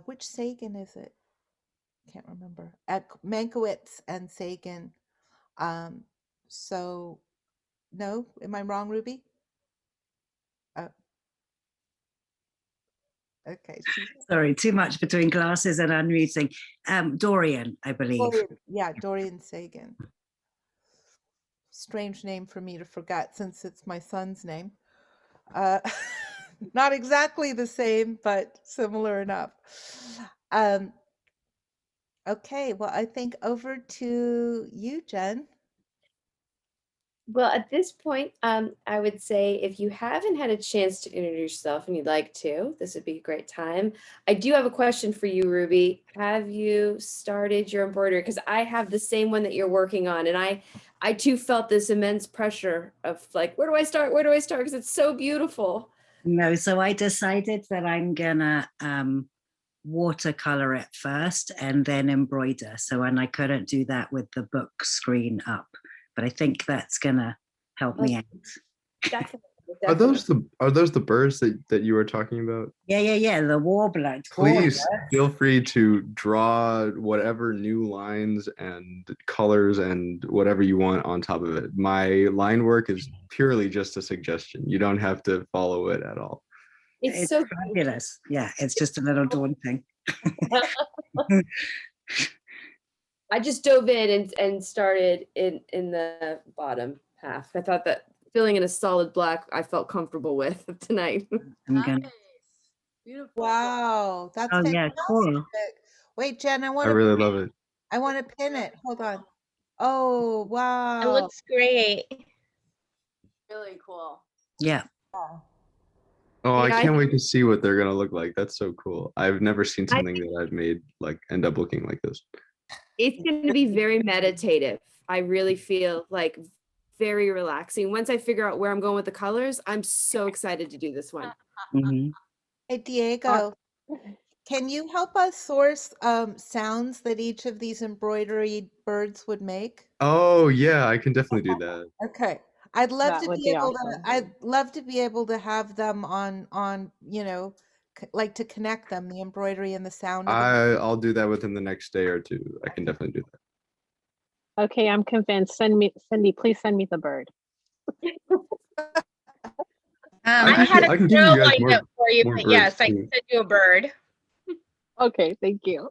which Sagan is it? Can't remember. Mankiewicz and Sagan. So, no, am I wrong, Ruby? Okay. Sorry, too much between glasses and unreading. Dorian, I believe. Dorian Sagan. Strange name for me to forget since it's my son's name. Not exactly the same, but similar enough. Okay, well, I think over to you, Jen. Well, at this point, I would say if you haven't had a chance to introduce yourself and you'd like to, this would be a great time. I do have a question for you, Ruby. Have you started your embroidery? Because I have the same one that you're working on, and I too felt this immense pressure of like, where do I start? Where do I start? Because it's so beautiful. No, so I decided that I'm gonna watercolor it first and then embroider. So, and I couldn't do that with the book screen up, but I think that's gonna help me out. Definitely. Are those the birds that you were talking about? Yeah. The warbler. It's Please gorgeous. feel free to draw whatever new lines and colors and whatever you want on top of it. My line work is purely just a suggestion. You don't have to follow it at all. It's so fabulous. Yeah, it's just a little daunting. I just dove in and started in the bottom half. I thought that filling in a solid black I felt comfortable with tonight. Beautiful. Wow, that's Oh, yeah, fantastic. cool. Wait, Jen, I really love it. I want to pin it. Hold on. Oh, wow. It looks great. Really cool. Yeah. Oh, I Yeah, I can't wait to see what they're gonna look like. That's so cool. I've never seen something that I've made like end up looking like this. It's going to be very meditative. I really feel like very relaxing. Once I figure out where I'm going with the colors, I'm so excited to do this one. Hey, Diego, can you help us source sounds that each of these embroidery birds would make? Oh yeah, I can definitely do that. Okay. I'd love That to would be be able awesome. to I'd love to be able to have them on, like to connect them, the embroidery and the sound of them. I'll do that within the next day or two. I can definitely do that. Okay, I'm convinced. Cindy, please send me the bird. I had I a can give you girl guys lined more- up for you, more but birds, yes, I too. can send you a bird. Okay, thank you.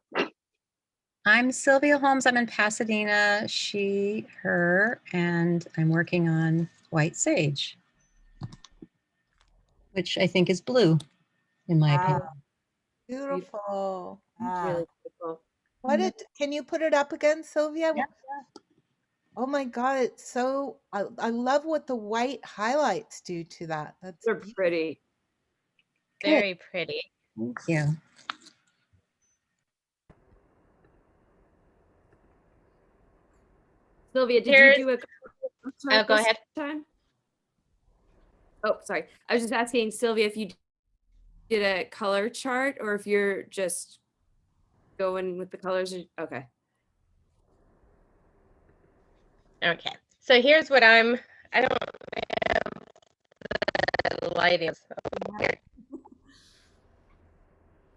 I'm Sylvia Holmes. I'm in Pasadena, she, her, and I'm working on white sage, which I think is blue, in my opinion. Beautiful. Really beautiful. Can you put it up again, Sylvia? Oh my God, it's so, I love what the white highlights do to that. They're pretty. Very pretty. Thank you. Sylvia, did Here's- you do a Oh, go ahead. time? Oh, sorry. I was just asking Sylvia if you did a color chart or if you're just going with the colors. Okay. Okay. So here's what I don't have the lighting.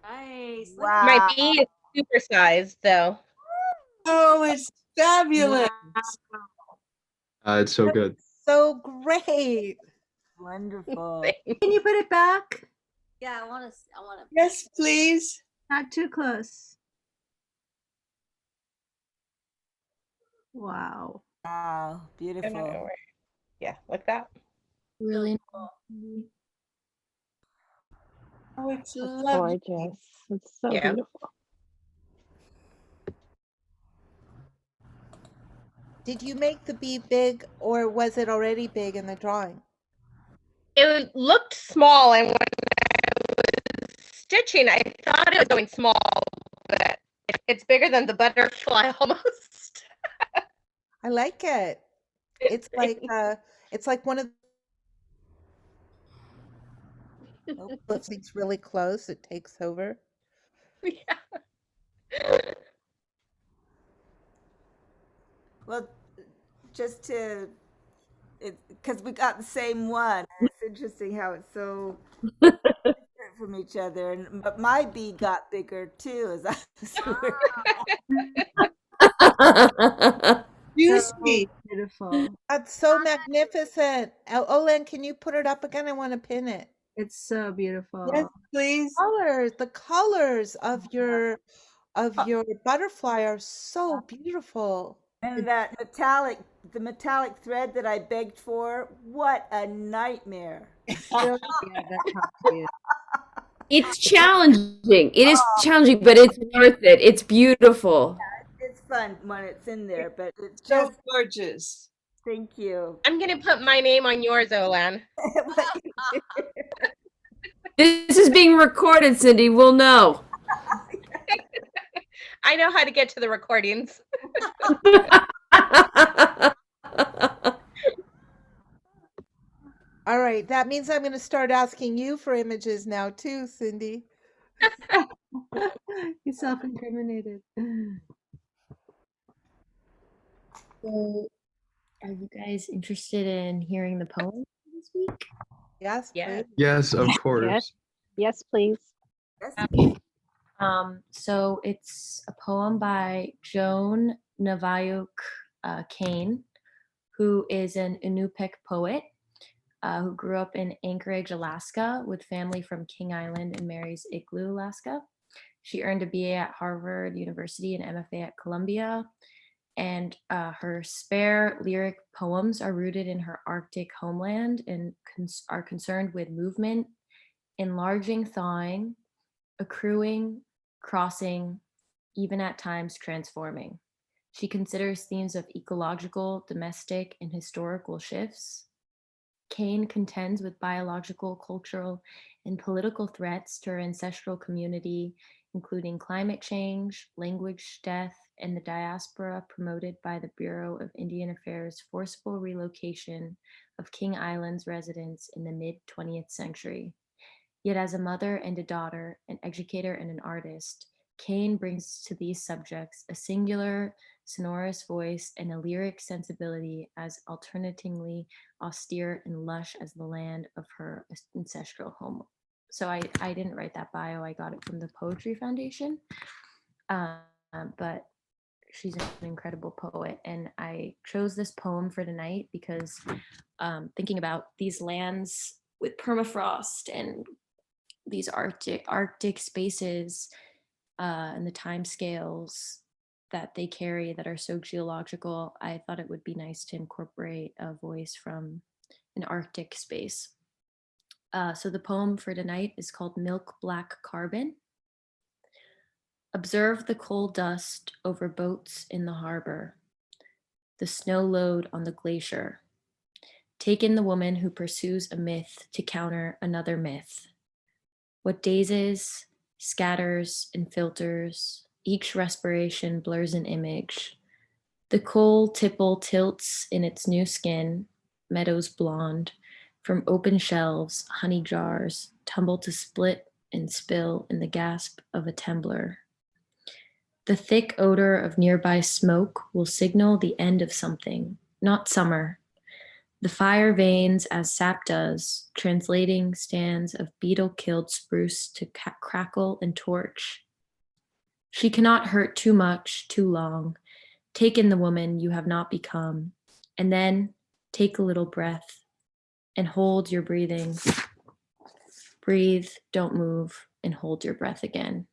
Nice. My bee is super sized though. Oh, it's fabulous. It's so good. So great. Wonderful. Can you put it back? Yeah, I want to. Yes, please. Not too close. Wow. Wow, beautiful. Yeah, like that. Really Oh, it's It's lovely. gorgeous. It's so Yeah. beautiful. Did you make the bee big or was it already big in the drawing? It looked small, and when I was stitching, I thought it was going small, but it's bigger than the butterfly almost. I like it. It's like one of if things really close, it takes over. Well, just to, because we got the same one. It's interesting how it's so different from each other. But my bee got bigger too as I was Juicy. Beautiful. That's so magnificent. Olan, can you put it up again? I want to pin it. It's so beautiful. Yes, please. The colors of your butterfly are so beautiful. And the metallic thread that I begged for, what a nightmare. It's challenging. It is challenging, but it's worth it. It's beautiful. It's fun when it's in there, but it's So just gorgeous. thank you. I'm gonna put my name on yours, Olan. This is being recorded, Cindy. We'll know. I know how to get to the recordings. All right, that means I'm going to start asking you for images now too, Cindy. You self-incriminated. So, are you guys interested in hearing the poem this week? Yes, Yes. please. Yes, of Yes. course. Yes, please. So it's a poem by Joan Navayuk Kane, who is an Inupiaq poet who grew up in Anchorage, Alaska, with family from King Island and Mary's Igloo, Alaska. She earned a BA at Harvard University and MFA at Columbia. And her spare lyric poems are rooted in her Arctic homeland and are concerned with movement, enlarging, thawing, accruing, crossing, even at times transforming. She considers themes of ecological, domestic, and historical shifts. Kane contends with biological, cultural, and political threats to her ancestral community, including climate change, language death, and the diaspora promoted by the Bureau of Indian Affairs' forcible relocation of King Island's residents in the mid-20th century. Yet as a mother and a daughter, an educator and an artist, Kane brings to these subjects a singular, sonorous voice and a lyric sensibility as alternatingly austere and lush as the land of her ancestral home. So I didn't write that bio, I got it from the Poetry Foundation. But she's an incredible poet. And I chose this poem for tonight because thinking about these lands with permafrost and these Arctic spaces and the time scales that they carry that are so geological, I thought it would be nice to incorporate a voice from an Arctic space. So the poem for tonight is called Milk Black Carbon. Observe the coal dust over boats in the harbor, the snow load on the glacier. Take in the woman who pursues a myth to counter another myth. What dazes, scatters, and filters, each respiration blurs an image. The coal tipple tilts in its new skin, meadows blonde. From open shelves, honey jars tumble to split and spill in the gasp of a tumbler. The thick odor of nearby smoke will signal the end of something, not summer. The fire veins as sap does, translating stands of beetle-killed spruce to crackle and torch. She cannot hurt too much, too long. Take in the woman you have not become, and then take a little breath and hold your breathing. Breathe, don't move, and hold your breath again.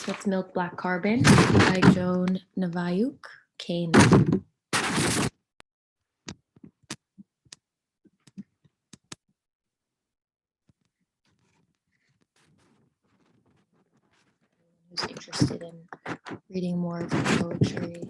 That's Milk Black Carbon by Joan Navayuk Kane. Who's interested in reading more of her poetry.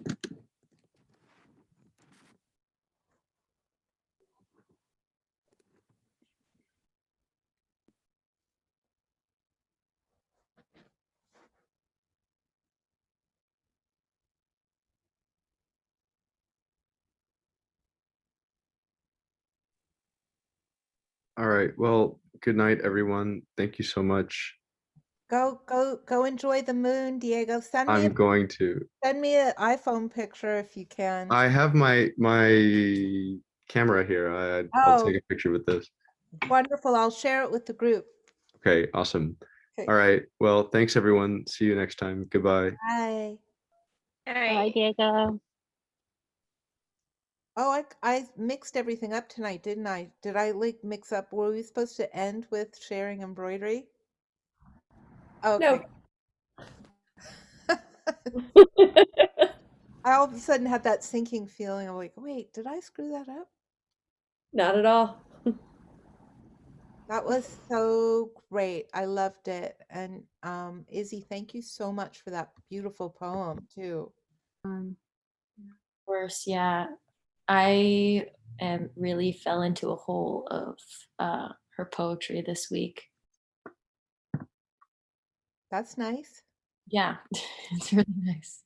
All right. Well, good night, everyone. Thank you so much. Go enjoy the moon, Diego. I'm going to. Send me an iPhone picture if you can. I have my camera here. I'll take a picture with this. Wonderful. I'll share it with the group. Okay, awesome. Okay. All right. Well, thanks everyone. See you next time. Goodbye. Bye. Bye, Diego. Oh, I mixed everything up tonight, didn't I? Did I like mix up? Were we supposed to end with sharing embroidery? Okay. I all of a sudden had that sinking feeling. I'm like, wait, did I screw that up? Not at all. That was so great. I loved it. And Izzy, thank you so much for that beautiful poem too. Of course, yeah. I really fell into a hole of her poetry this week. That's nice. Yeah, it's really nice.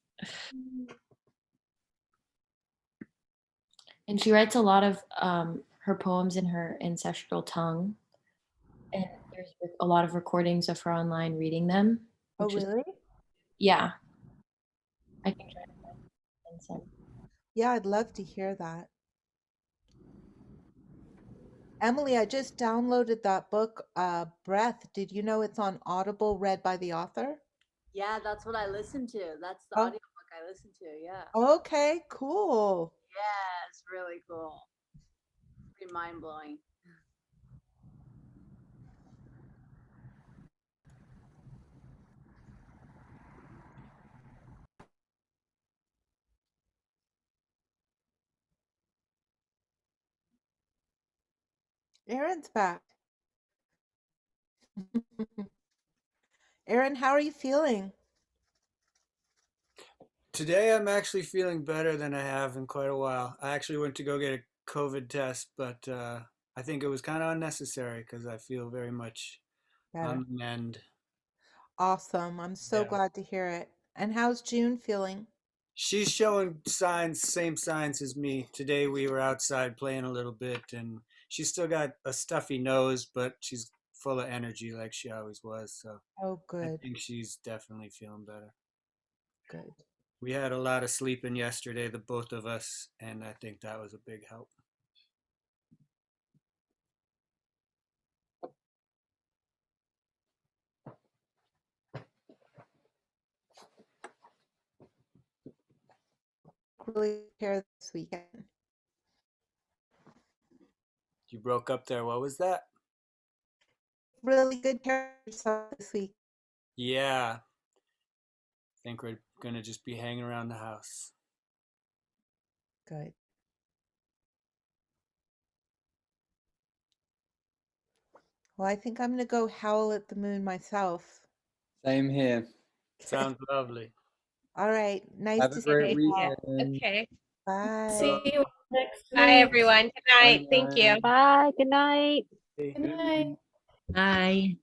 And she writes a lot of her poems in her ancestral tongue. And there's a lot of recordings of her online reading them. Oh, really? Yeah. I can try to find some. Yeah, I'd love to hear that. Emily, I just downloaded that book, Breath. Did you know it's on Audible, read by the author? Yeah, that's what I listen to. That's the Oh, audiobook I listen to. Yeah. okay, cool. Yeah, it's really cool. Pretty mind blowing. Aaron's back. Aaron, how are you feeling? Today I'm actually feeling better than I have in quite a while. I actually went to go get a COVID test, but I think it was kind of unnecessary because I feel very much Better. on the mend. Awesome. I'm so Yeah. glad to hear it. And how's June feeling? She's showing signs, same signs as me. Today we were outside playing a little bit, and she's still got a stuffy nose, but she's full of energy like she always was. So Oh, I good. think she's definitely feeling better. Good. We had a lot of sleeping yesterday, the both of us, and I think that was a big help. Really care this weekend. You broke up there. What was that? Really good care of yourself this week. Yeah, I think we're gonna just be hanging around the house. Good. Well, I think I'm going to go howl at the moon myself. Same here. Sounds lovely. All right. Nice Have to a see great you all. weekend. Okay. Bye. See you next Bye, week. everyone. Good night. Thank you. Bye. Good night. Good night. Bye.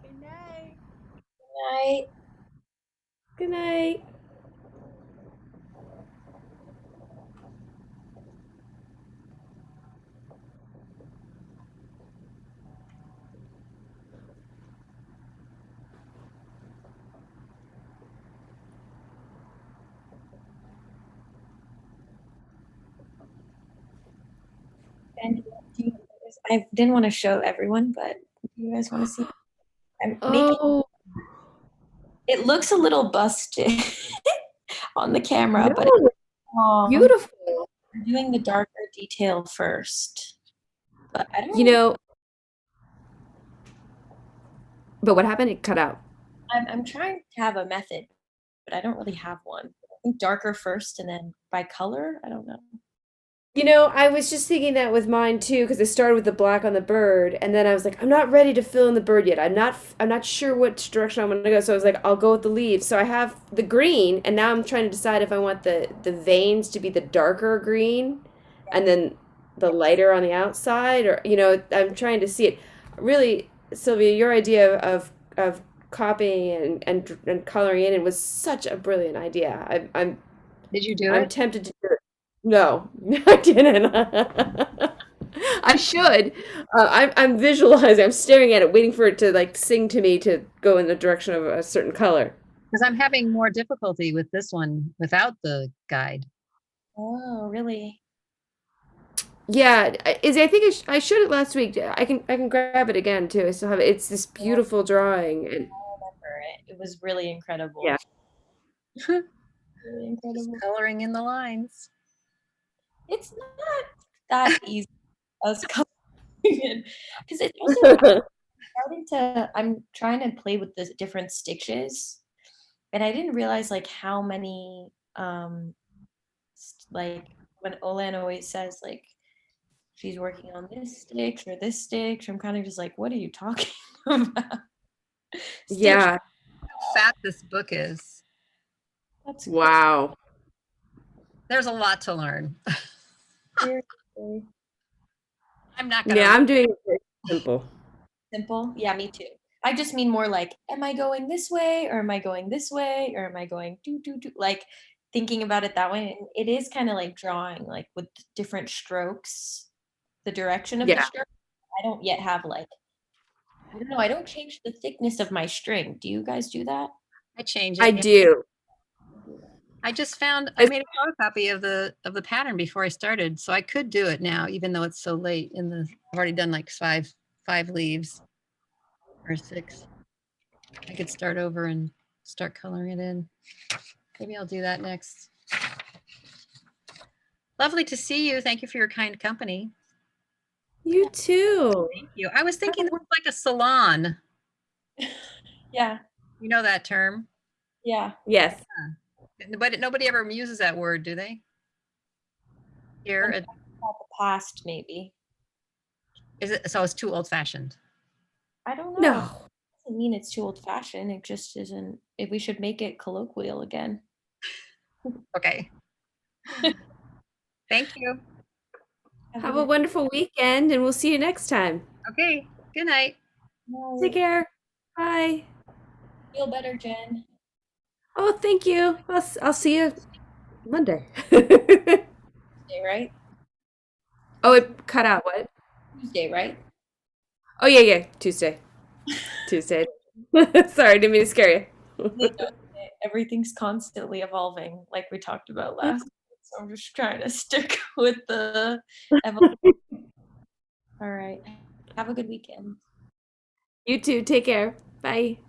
Good night. Good night. Good night. And I didn't want to show everyone, but do you guys want to see? I'm making. Oh, It looks a little busted on the camera, but no. um, Beautiful. I'm doing the darker detail first. But I don't. You know, but what happened? It cut out. I'm trying to have a method, but I don't really have one. I think darker first, and then by color. I don't know. You know, I was just thinking that with mine too, because I started with the black on the bird, and then I was like, I'm not ready to fill in the bird yet. I'm not sure which direction I'm gonna go. So I was like, I'll go with the leaves. So I have the green, and now I'm trying to decide if I want the veins to be the darker green, and then the lighter on the outside, or I'm trying to see it. Really, Sylvia, your idea of copying and coloring in it was such a brilliant idea. Did you do I'm it? tempted to do it. No, I didn't. I should. I'm visualizing. I'm staring at it, waiting for it to like sing to me to go in the direction of a certain color. Because I'm having more difficulty with this one without the guide. Oh, really? Yeah, Izzy, I think I showed it last week. I can grab it again too. I still have it. It's this beautiful drawing, and I remember it. It was really incredible. yeah. Really incredible. Just coloring in the lines. It's not that easy as coloring in, because it's also I'm trying to play with the different stitches, and I didn't realize like how many like when Olan always says like she's working on this stitch or this stitch, I'm kind of just like, what are you talking about? Yeah. How fat this book is. That's Wow. There's a lot to learn. seriously I'm not gonna. Yeah, I'm doing it very simple. simple. Yeah, me too. I just mean more like, am I going this way or am I going this way or am I going do like thinking about it that way. And it is kind of like drawing like with different strokes, the direction of the Yeah. stroke. I don't yet have like I don't know. I don't change the thickness of my string. Do you guys do that? I change it. I yeah. do. I just found I made a photocopy of the pattern before I started, so I could do it now, even though it's so late in the. I've already done like five leaves or 6. I could start over and start coloring it in. Maybe I'll do that next. Lovely to see you. Thank you for your kind company. You too. Thank you. I was thinking this was like a salon. Yeah. You know that term? Yeah. Yes. But nobody ever uses that word, do they? Here, About the past, maybe. is it? So it's too old-fashioned. I don't know. No. It doesn't mean it's too old-fashioned. It just isn't. If we should make it colloquial again. Okay. Thank you. Have a wonderful weekend, and we'll see you next time. Okay. Good night. Take care. Bye. Feel better, Jen. Oh, thank you. I'll see you Monday. Tuesday, right? Oh, it cut out. What? Tuesday, right? Oh, yeah. Tuesday. Tuesday. Sorry, didn't mean to scare you. Everything's constantly evolving, like we talked about last. So I'm just trying to stick with the evolution. All right. Have a good weekend. You too. Take care. Bye.